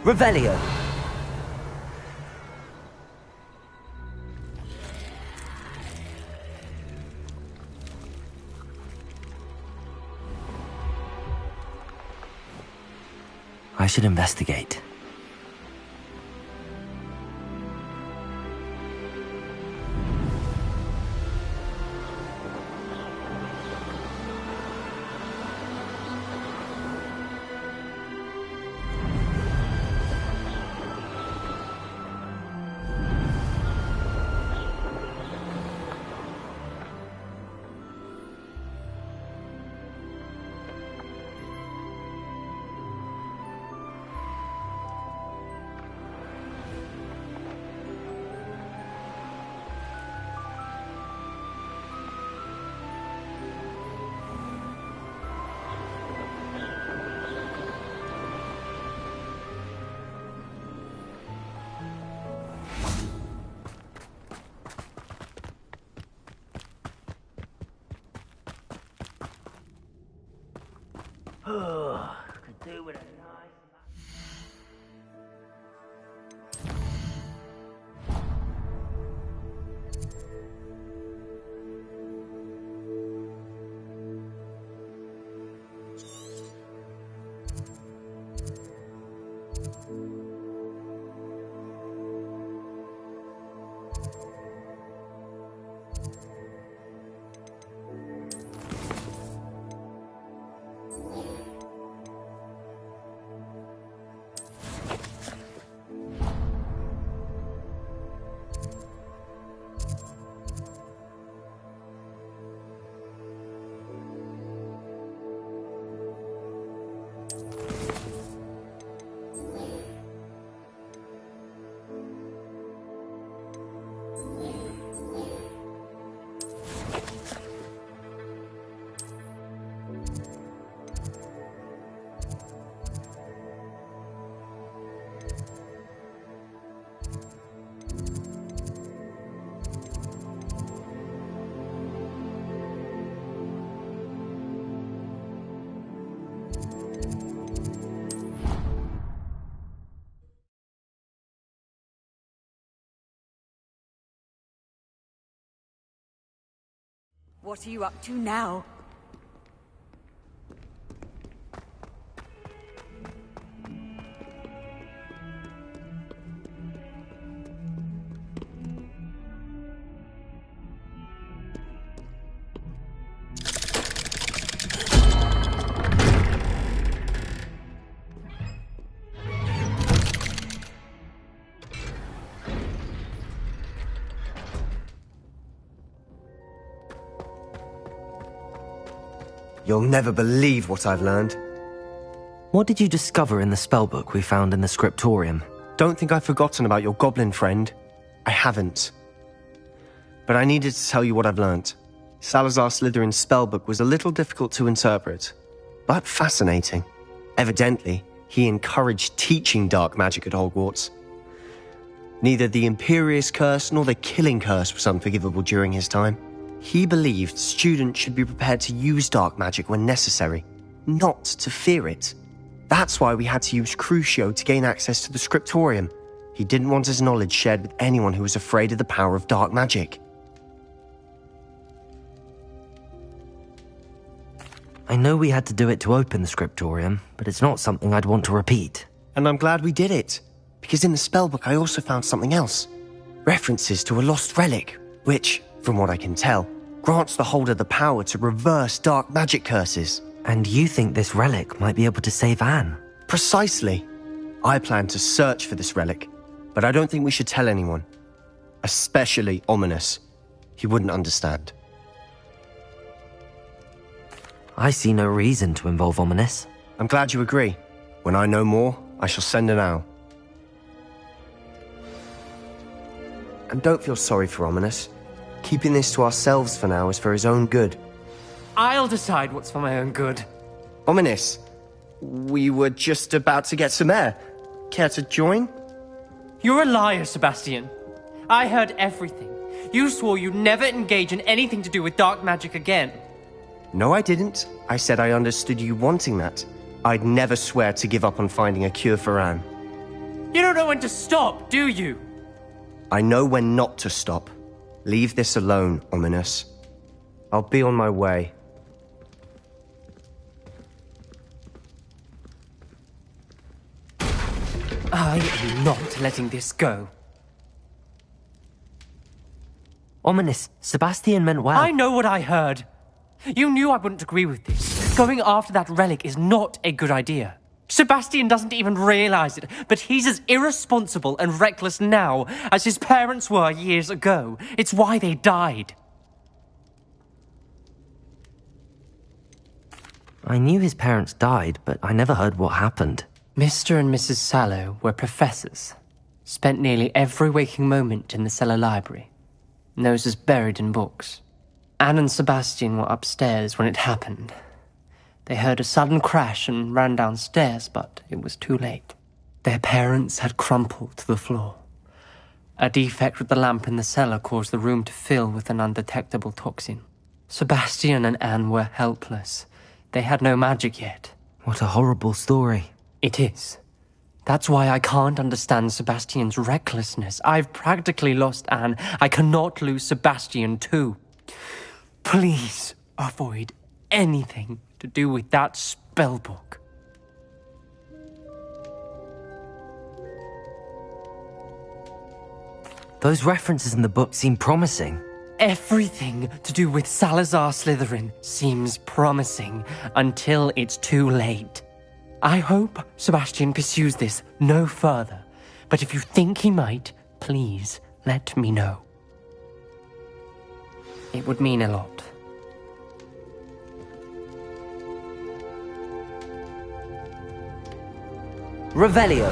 Revelio. I should investigate.
Could do with a nice...
What are you up to now?
You'll never believe what I've learned.
What did you discover in the spellbook we found in the scriptorium?
Don't think I've forgotten about your goblin friend. I haven't. But I needed to tell you what I've learnt. Salazar Slytherin's spellbook was a little difficult to interpret, but fascinating. Evidently, he encouraged teaching dark magic at Hogwarts. Neither the Imperious Curse nor the Killing Curse was unforgivable during his time. He believed students should be prepared to use dark magic when necessary, not to fear it. That's why we had to use Crucio to gain access to the scriptorium. He didn't want his knowledge shared with anyone who was afraid of the power of dark magic.
I know we had to do it to open the scriptorium, but it's not something I'd want to repeat.
And I'm glad we did it, because in the spellbook I also found something else. References to a lost relic, which, from what I can tell, grants the holder the power to reverse dark magic curses.
And you think this relic might be able to save Anne?
Precisely. I plan to search for this relic, but I don't think we should tell anyone. Especially Ominous. He wouldn't understand.
I see no reason to involve Ominous.
I'm glad you agree. When I know more, I shall send an owl. And don't feel sorry for Ominous. Keeping this to ourselves for now is for his own good.
I'll decide what's for my own good.
Ominous, we were just about to get some air. Care to join?
You're a liar, Sebastian. I heard everything. You swore you'd never engage in anything to do with dark magic again.
No, I didn't. I said I understood you wanting that. I'd never swear to give up on finding a cure for Anne.
You don't know when to stop, do you?
I know when not to stop. Leave this alone, Ominous. I'll be on my way.
I am not letting this go.
Ominous, Sebastian meant well.
I know what I heard. You knew I wouldn't agree with this. Going after that relic is not a good idea. Sebastian doesn't even realize it, but he's as irresponsible and reckless now as his parents were years ago. It's why they died.
I knew his parents died, but I never heard what happened.
Mr. and Mrs. Sallow were professors. Spent nearly every waking moment in the cellar library. Noses buried in books. Anne and Sebastian were upstairs when it happened. They heard a sudden crash and ran downstairs, but it was too late. Their parents had crumpled to the floor. A defect with the lamp in the cellar caused the room to fill with an undetectable toxin. Sebastian and Anne were helpless. They had no magic yet.
What a horrible story.
It is. That's why I can't understand Sebastian's recklessness. I've practically lost Anne. I cannot lose Sebastian too. Please avoid anything to do with that spellbook.
Those references in the book seem promising.
Everything to do with Salazar Slytherin seems promising until it's too late. I hope Sebastian pursues this no further, but if you think he might, please let me know. It would mean a lot.
Revelio.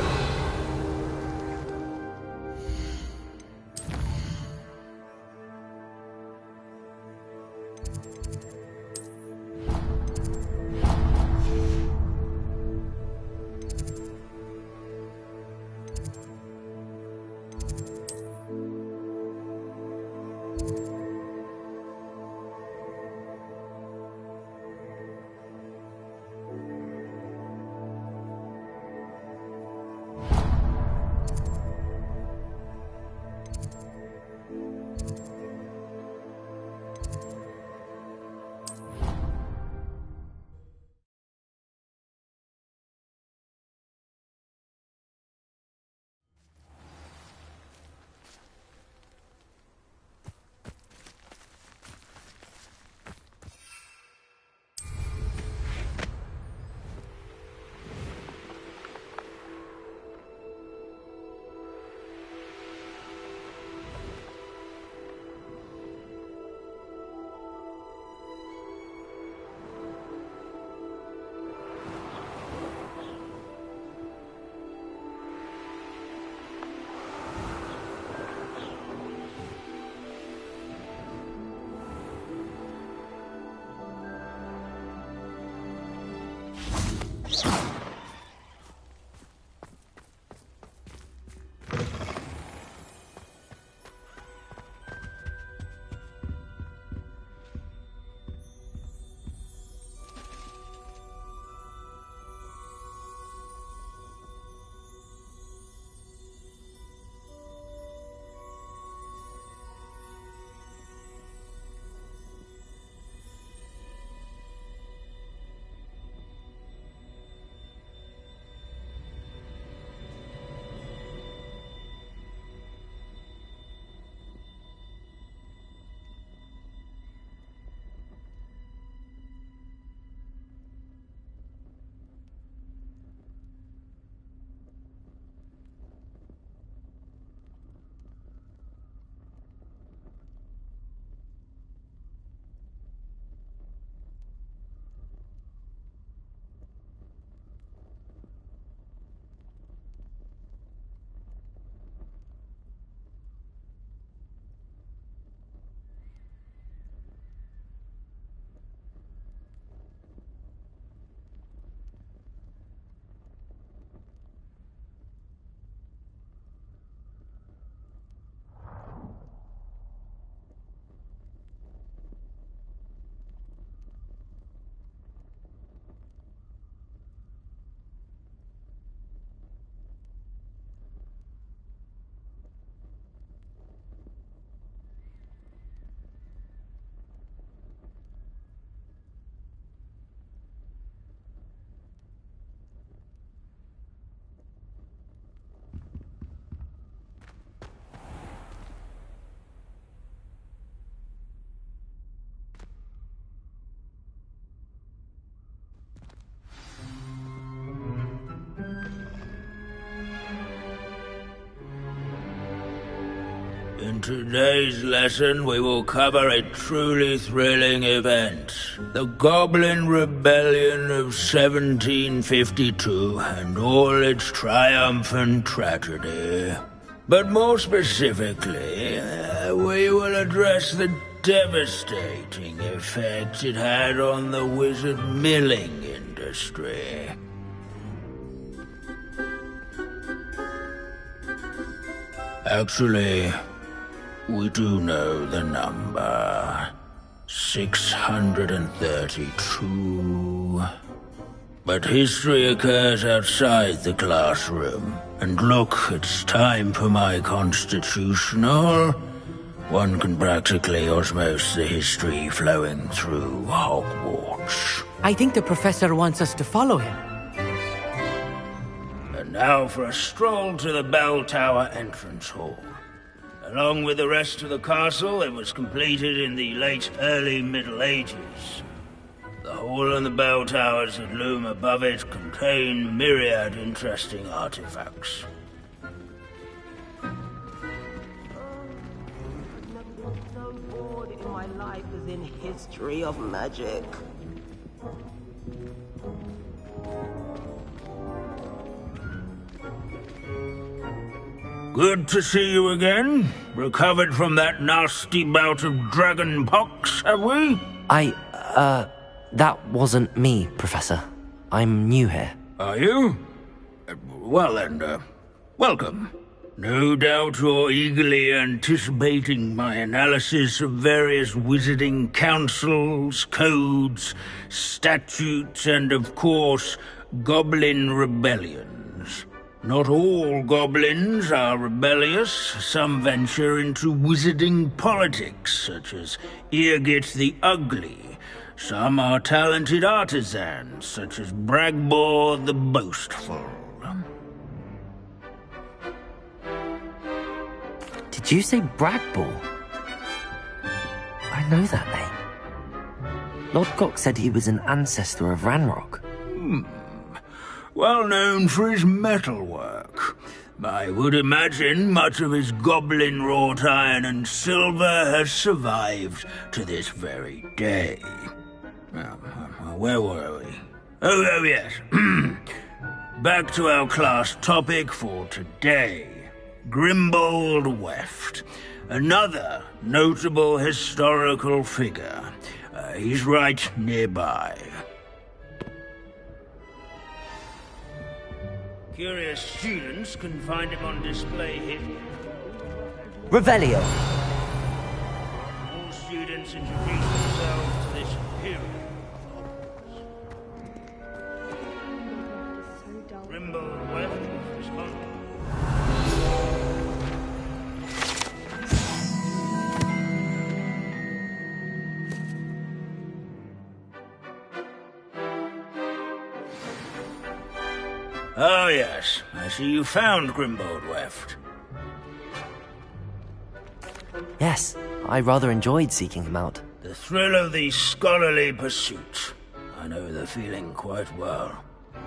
In today's lesson, we will cover a truly thrilling event. The Goblin Rebellion of 1752 and all its triumphant tragedy. But more specifically, we will address the devastating effects it had on the wizard milling industry. Actually, we do know the number. 632. But history occurs outside the classroom. And look, it's time for my constitutional. One can practically osmose the history flowing through Hogwarts.
I think the professor wants us to follow him.
And now for a stroll to the Bell Tower entrance hall. Along with the rest of the castle, it was completed in the early Middle Ages. The hall and the bell towers that loom above it contain myriad interesting artifacts.
So bored in my life as in history of magic.
Good to see you again. Recovered from that nasty bout of dragon pox, have we?
That wasn't me, Professor. I'm new here.
Are you? Well then, welcome. No doubt you're eagerly anticipating my analysis of various wizarding councils, codes, statutes, and of course, goblin rebellions. Not all goblins are rebellious. Some venture into wizarding politics, such as Eargit the Ugly. Some are talented artisans, such as Bragbor the Boastful.
Did you say Bragbor? I know that name. Lord Gok said he was an ancestor of Ranrock.
Well known for his metalwork. I would imagine much of his goblin wrought iron and silver has survived to this very day. Where were we? Oh yes. Back to our class topic for today. Grimbold Weft. Another notable historical figure. He's right nearby. Curious students can find him on display here.
Revelio.
All students introduce themselves to this period. Grimbold Weft is responsible. Oh yes, I see you found Grimbold Weft.
Yes, I rather enjoyed seeking him out.
The thrill of the scholarly pursuit. I know the feeling quite well.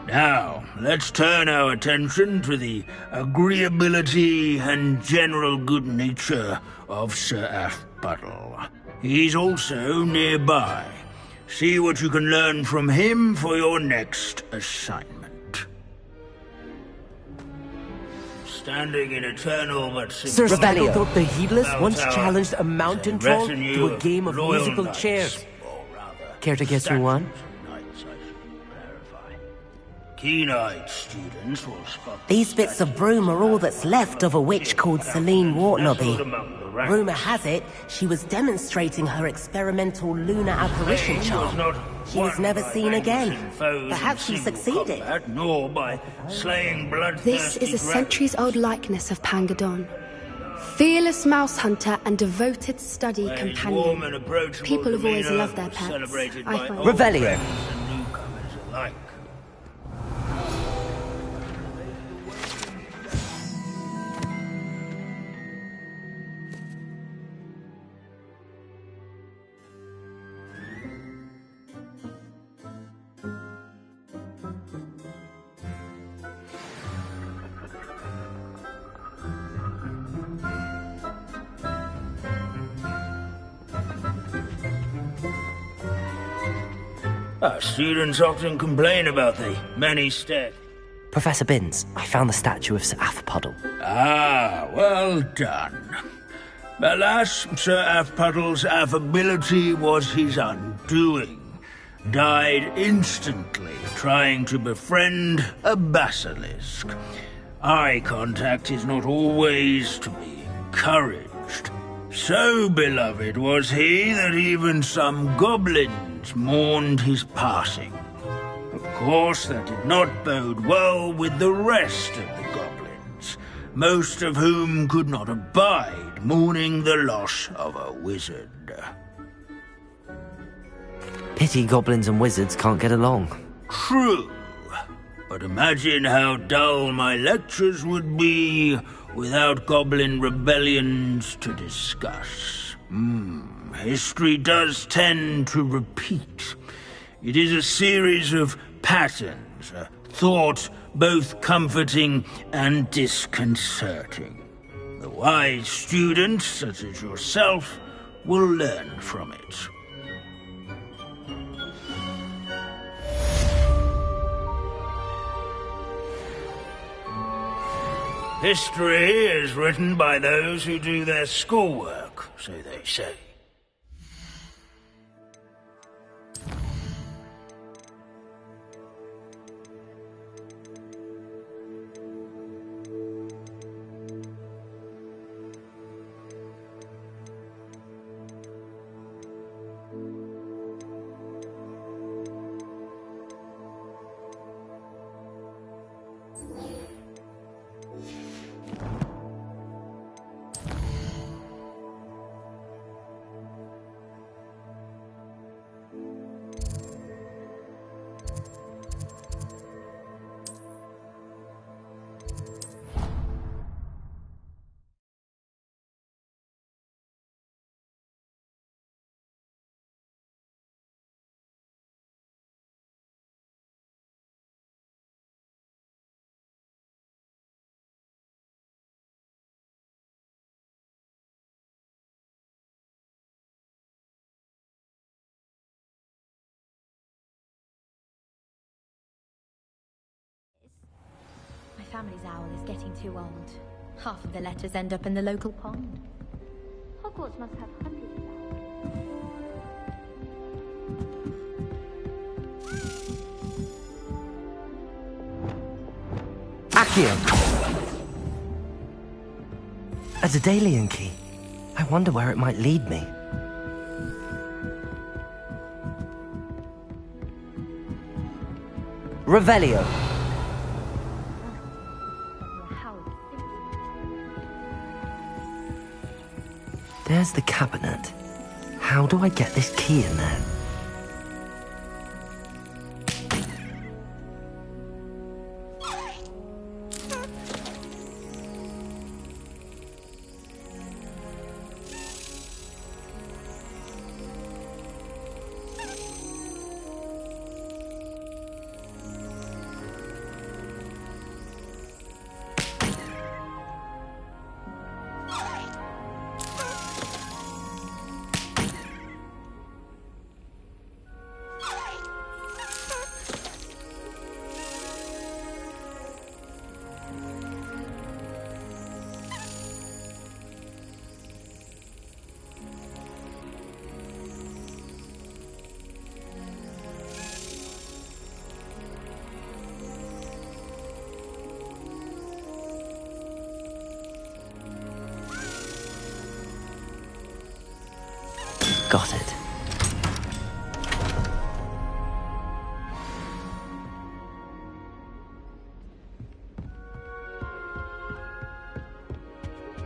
Now, let's turn our attention to the agreeability and general good nature of Sir Ashbuttle. He's also nearby. See what you can learn from him for your next assignment. Standing in eternal but
Sir Stagglethrop the Heedless once challenged a mountain troll to a game of musical chairs. Care to guess who won?
Keen-eyed students will spot.
These bits of broom are all that's left of a witch called Celine Wartnobby. Rumour has it she was demonstrating her experimental lunar apparition charm. She was never seen again. Perhaps she succeeded.
Nor by slaying
This is a centuries-old likeness of Pangadon. Fearless mouse hunter and devoted study companion. People have always loved their pets. I find
Revelio.
Our students often complain about the many steps.
Professor Binns, I found the statue of Sir Afpuddle.
Ah, well done. Alas, Sir Afpuddle's affability was his undoing. Died instantly trying to befriend a basilisk. Eye contact is not always to be encouraged. So beloved was he that even some goblins mourned his passing. Of course, that did not bode well with the rest of the goblins, most of whom could not abide mourning the loss of a wizard.
Pity goblins and wizards can't get along.
True. But imagine how dull my lectures would be without goblin rebellions to discuss. History does tend to repeat. It is a series of patterns, a thought both comforting and disconcerting. The wise students, such as yourself, will learn from it. History is written by those who do their schoolwork, so they say.
My family's owl is getting too old. Half of the letters end up in the local pond. Hogwarts must have hundreds of owls.
Accio! A Daedalian key. I wonder where it might lead me. Revelio. There's the cabinet. How do I get this key in there? Got it.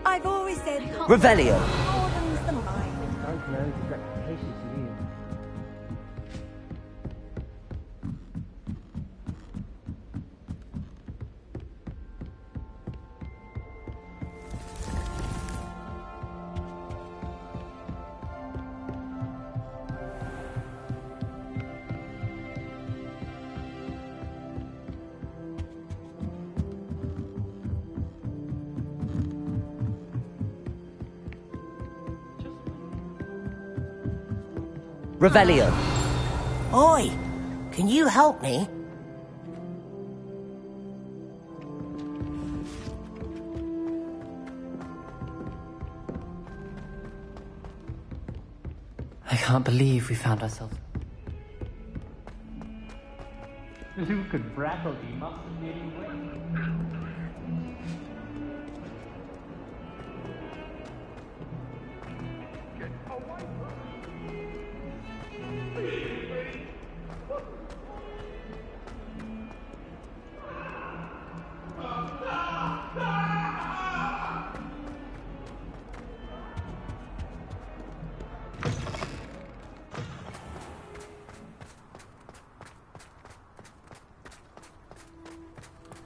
I've always said
Revelio.
broadens the mind.
Revelio.
Oi!
Can you help me?
I can't believe we found ourselves.
Luke and Brattleby must have nearly win.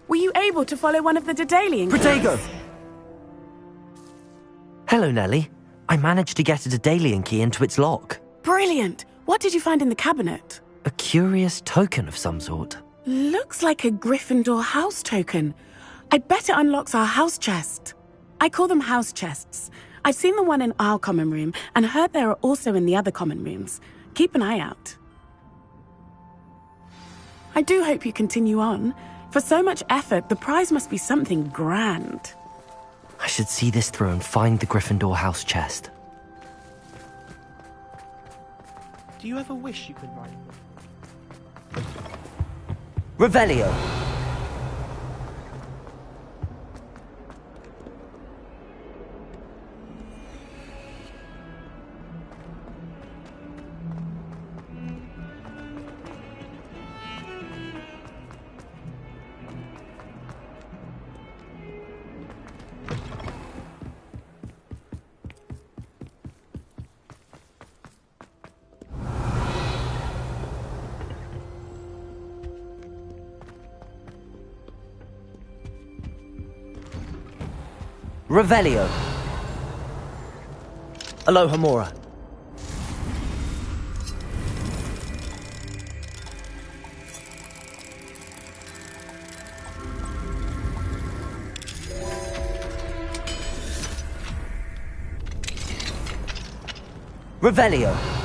Were you able to follow one of the Daedalian keys?
Protego! Hello, Nellie. I managed to get a Daedalian key into its lock.
Brilliant! What did you find in the cabinet?
A curious token of some sort.
Looks like a Gryffindor house token. I bet it unlocks our house chest. I call them house chests. I've seen the one in our common room and heard there are also in the other common rooms. Keep an eye out. I do hope you continue on. For so much effort, the prize must be something grand.
I should see this through and find the Gryffindor house chest.
Do you ever wish you could write?
Revelio! Revelio. Aloha Mora. Revelio.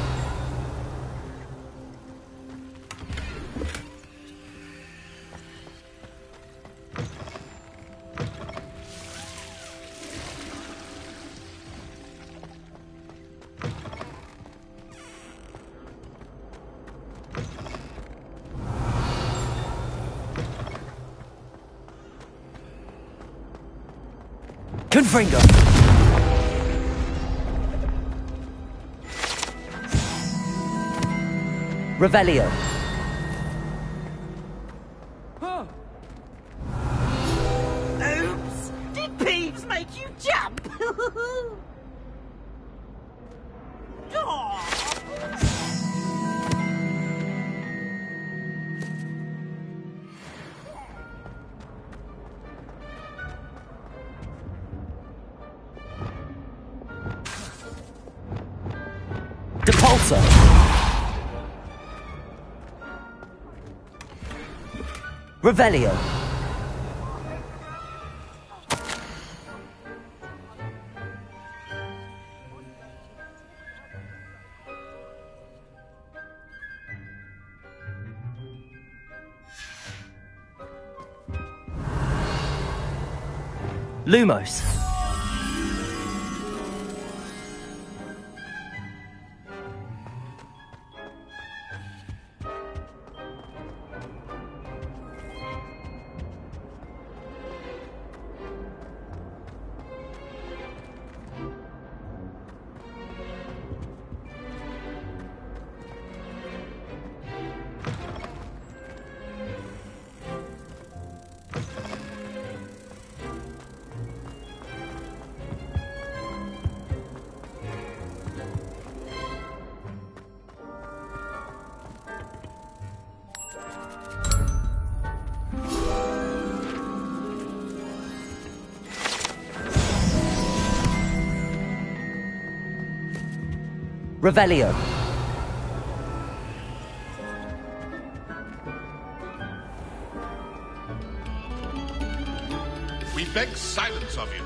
Confringo. Revelio.
Oops! Did Peeves make you jump?
Depulso. Revelio. Lumos. Revelio.
We beg silence of you.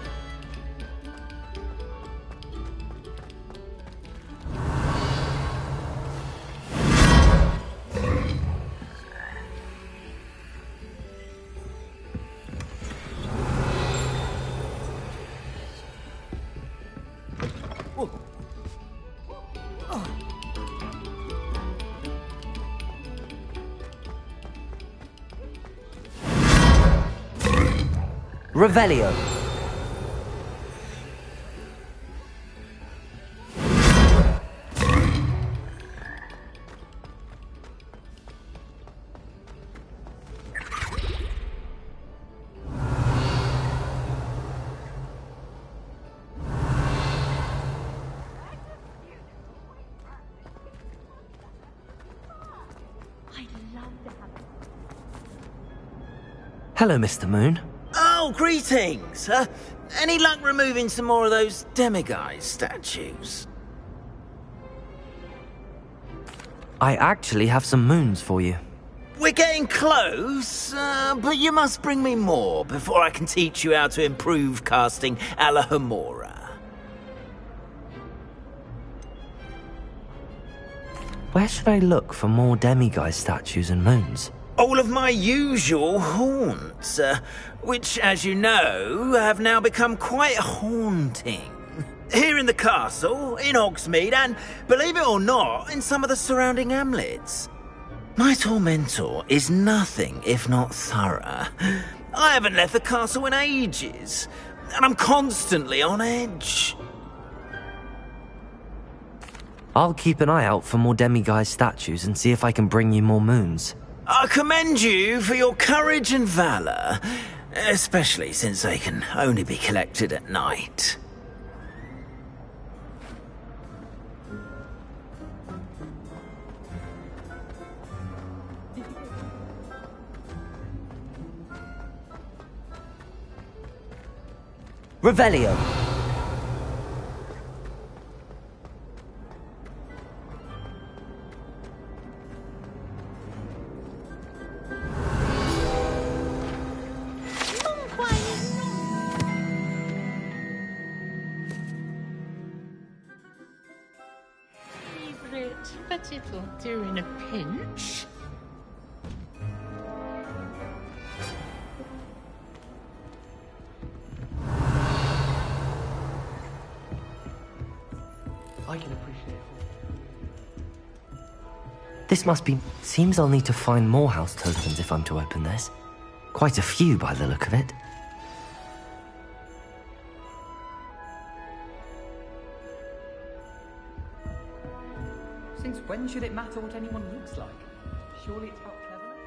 Revelio. Hello, Mr. Moon.
Oh, greetings! Any luck removing some more of those demiguise statues?
I actually have some moons for you.
We're getting close, but you must bring me more before I can teach you how to improve casting a la Homora.
Where should I look for more demiguise statues and moons?
All of my usual haunts, which, as you know, have now become quite haunting. Here in the castle, in Hogsmeade, and, believe it or not, in some of the surrounding hamlets. My tormentor is nothing if not thorough. I haven't left the castle in ages, and I'm constantly on edge.
I'll keep an eye out for more demiguise statues and see if I can bring you more moons.
I commend you for your courage and valour, especially since they can only be collected at night.
Revelio.
But it'll do in a pinch.
I can appreciate it.
This must be... Seems I'll need to find more house tokens if I'm to open this. Quite a few by the look of it.
Since when should it matter what anyone looks like? Surely it's about cleverness?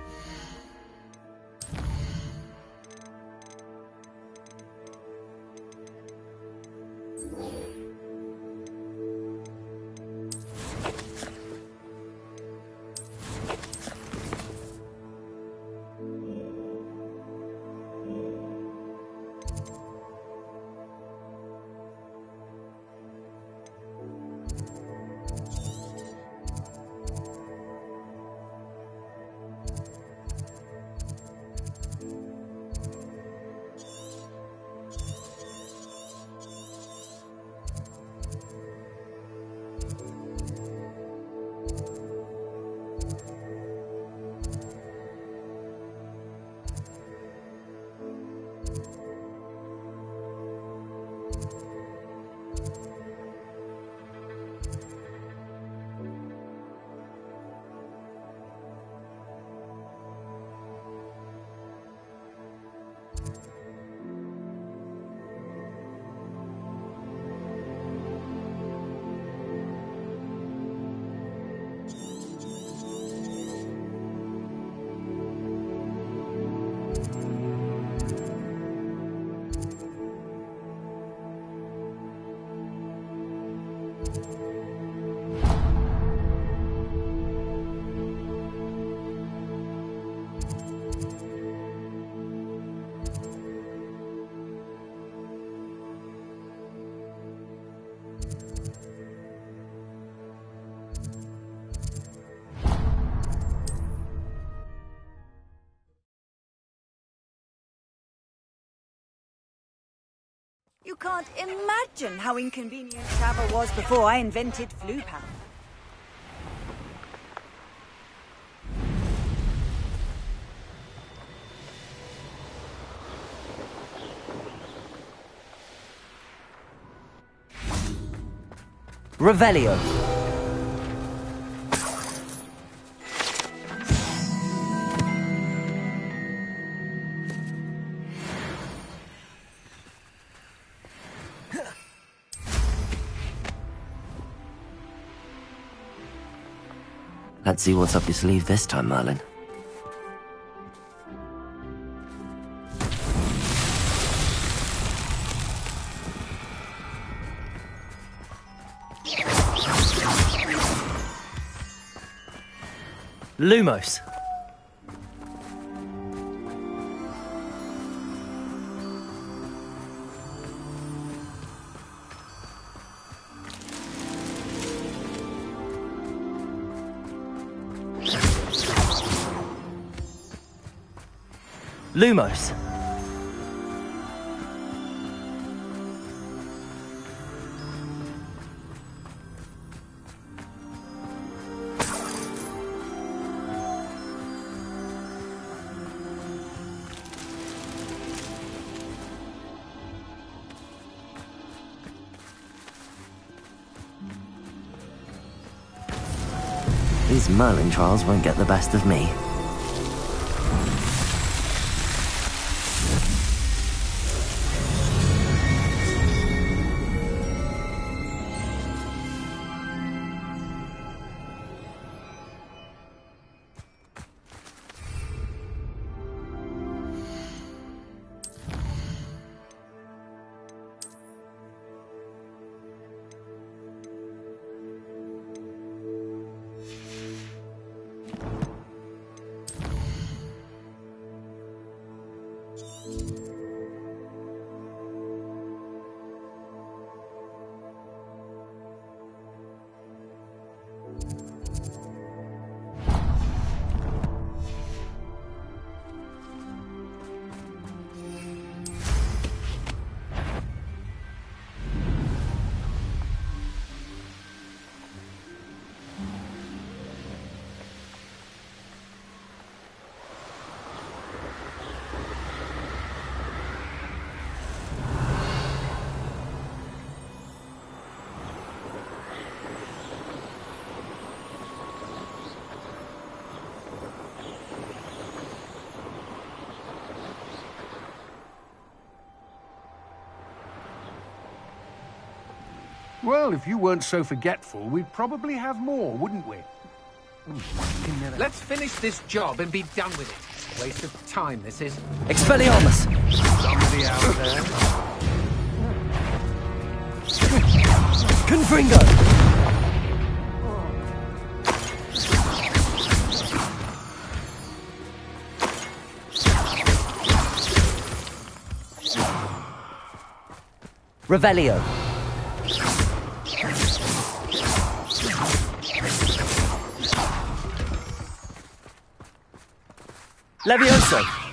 You can't imagine how inconvenient travel was before I invented Flupan.
Revelio. Let's see what's up your sleeve this time, Merlin. Lumos. Lumos. These Merlin trials won't get the best of me.
Well, if you weren't so forgetful, we'd probably have more, wouldn't we?
Let's finish this job and be done with it. Waste of time, this is.
Expelliarmus!
Somebody out there?
Confringo! Revelio. Levioso.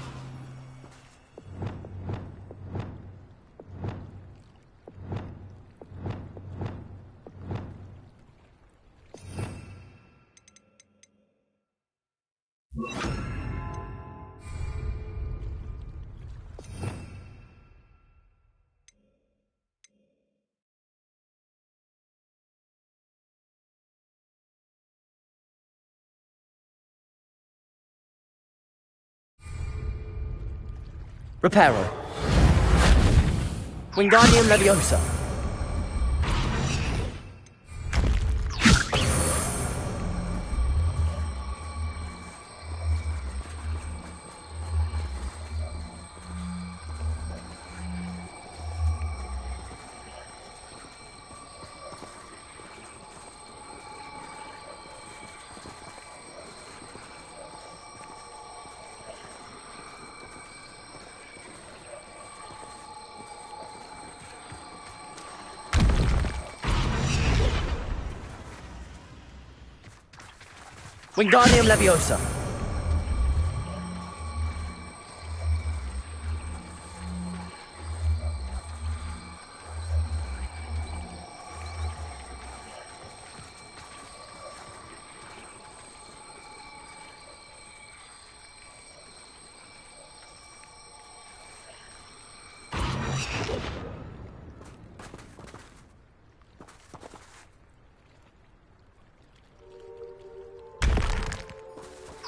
Reparo. Wingardium Leviosa. Wingardium Leviosa.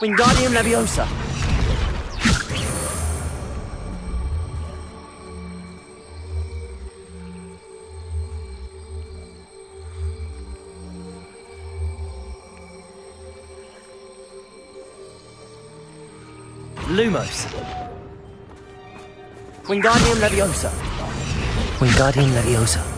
Wingardium Leviosa. Lumos. Wingardium Leviosa.
Wingardium Leviosa.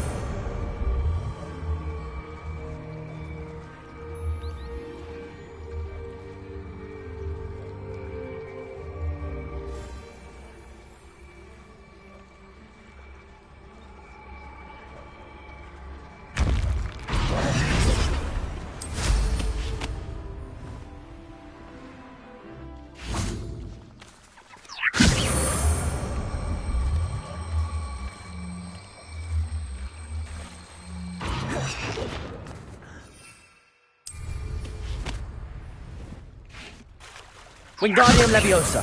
Wingardium Leviosa.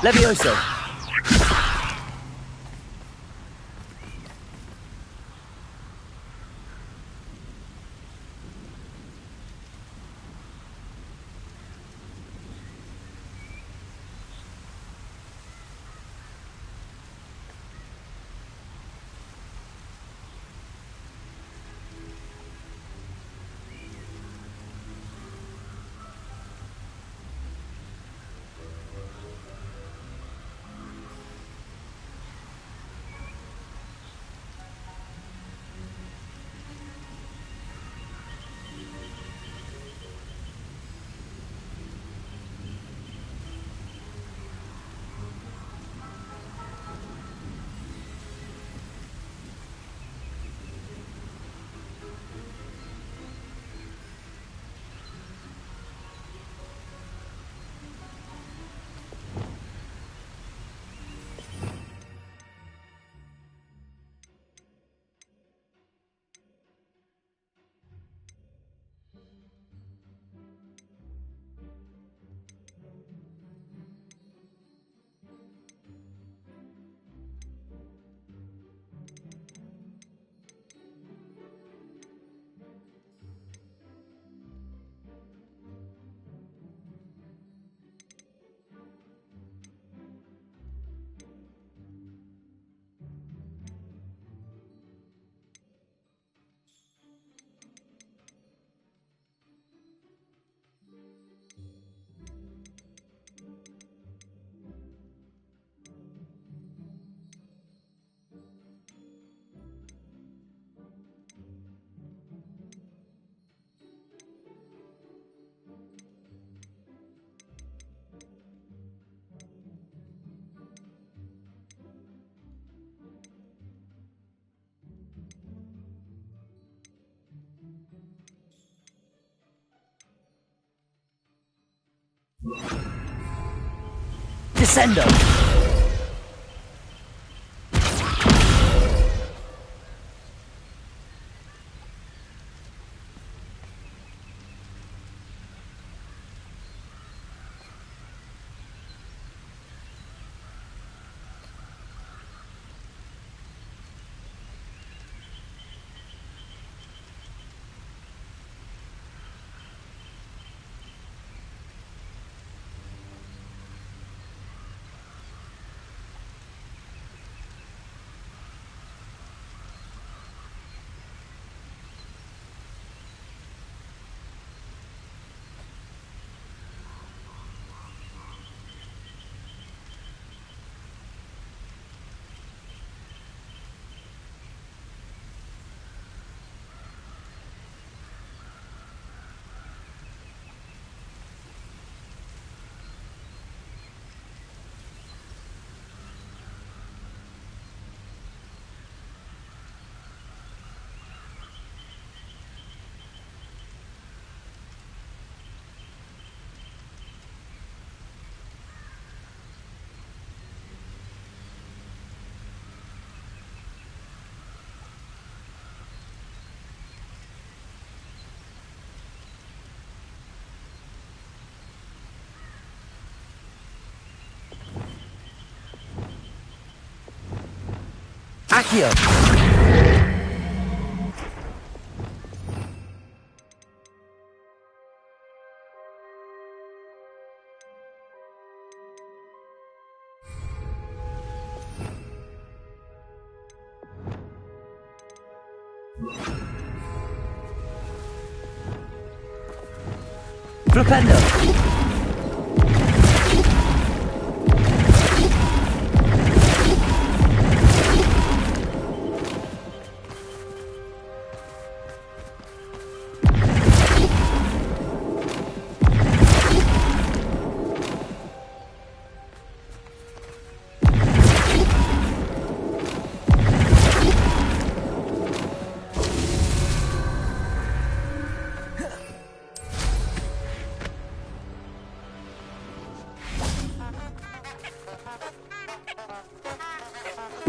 Levioso. Descendo.
Accio! Flipendo!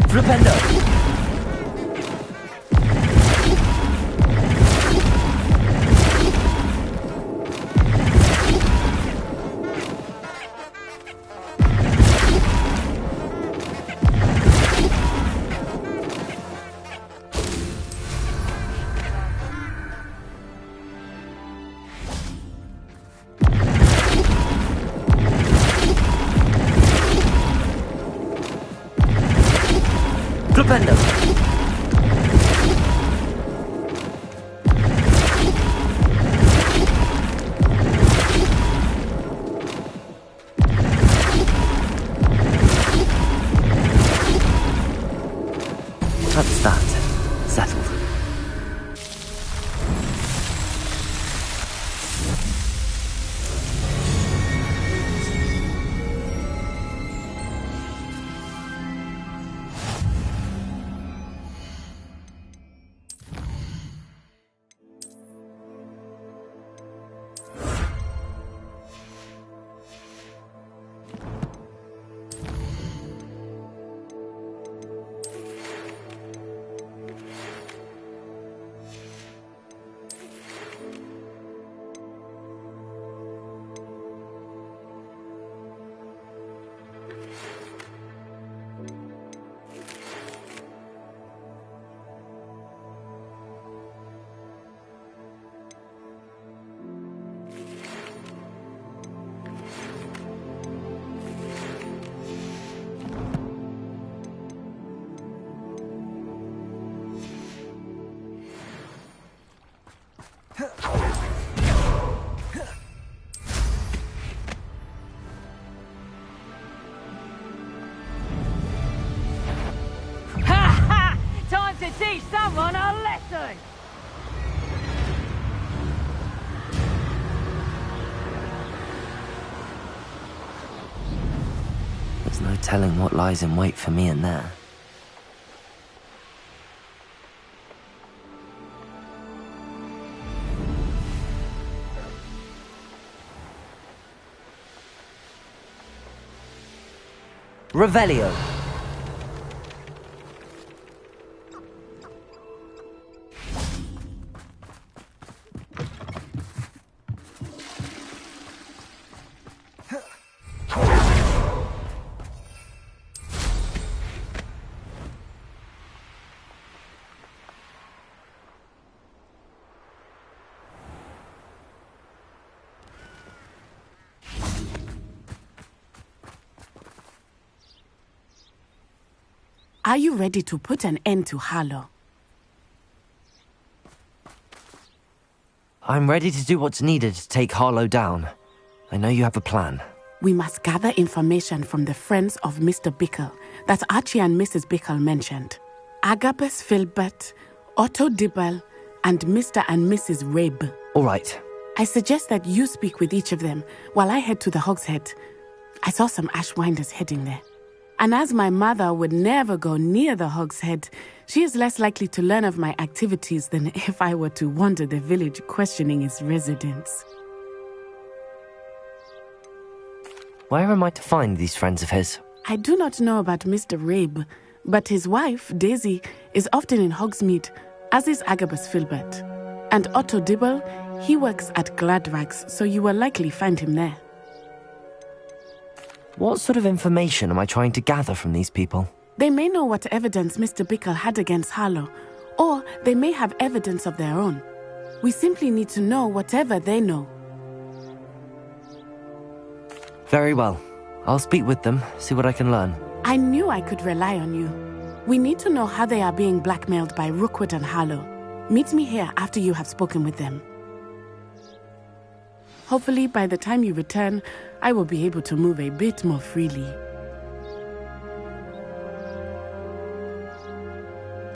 Flipendo! Flipendo! That's that. Settled.
Time to teach someone a lesson!
There's no telling what lies in wait for me in there. Revelio.
Are you ready to put an end to Harlow?
I'm ready to do what's needed to take Harlow down. I know you have a plan.
We must gather information from the friends of Mr. Bickle that Archie and Mrs. Bickle mentioned. Agabus Filbert, Otto Dibble, and Mr. and Mrs. Rabe.
All right.
I suggest that you speak with each of them while I head to the Hogshead. I saw some Ashwinders heading there. And as my mother would never go near the Hogshead, she is less likely to learn of my activities than if I were to wander the village questioning its residents.
Where am I to find these friends of his?
I do not know about Mr. Rabe, but his wife, Daisy, is often in Hogsmeade, as is Agabus Filbert. And Otto Dibble, he works at Gladrags, so you will likely find him there.
What sort of information am I trying to gather from these people?
They may know what evidence Mr. Bickle had against Harlow, or they may have evidence of their own. We simply need to know whatever they know.
Very well. I'll speak with them, see what I can learn.
I knew I could rely on you. We need to know how they are being blackmailed by Rookwood and Harlow. Meet me here after you have spoken with them. Hopefully, by the time you return, I will be able to move a bit more freely.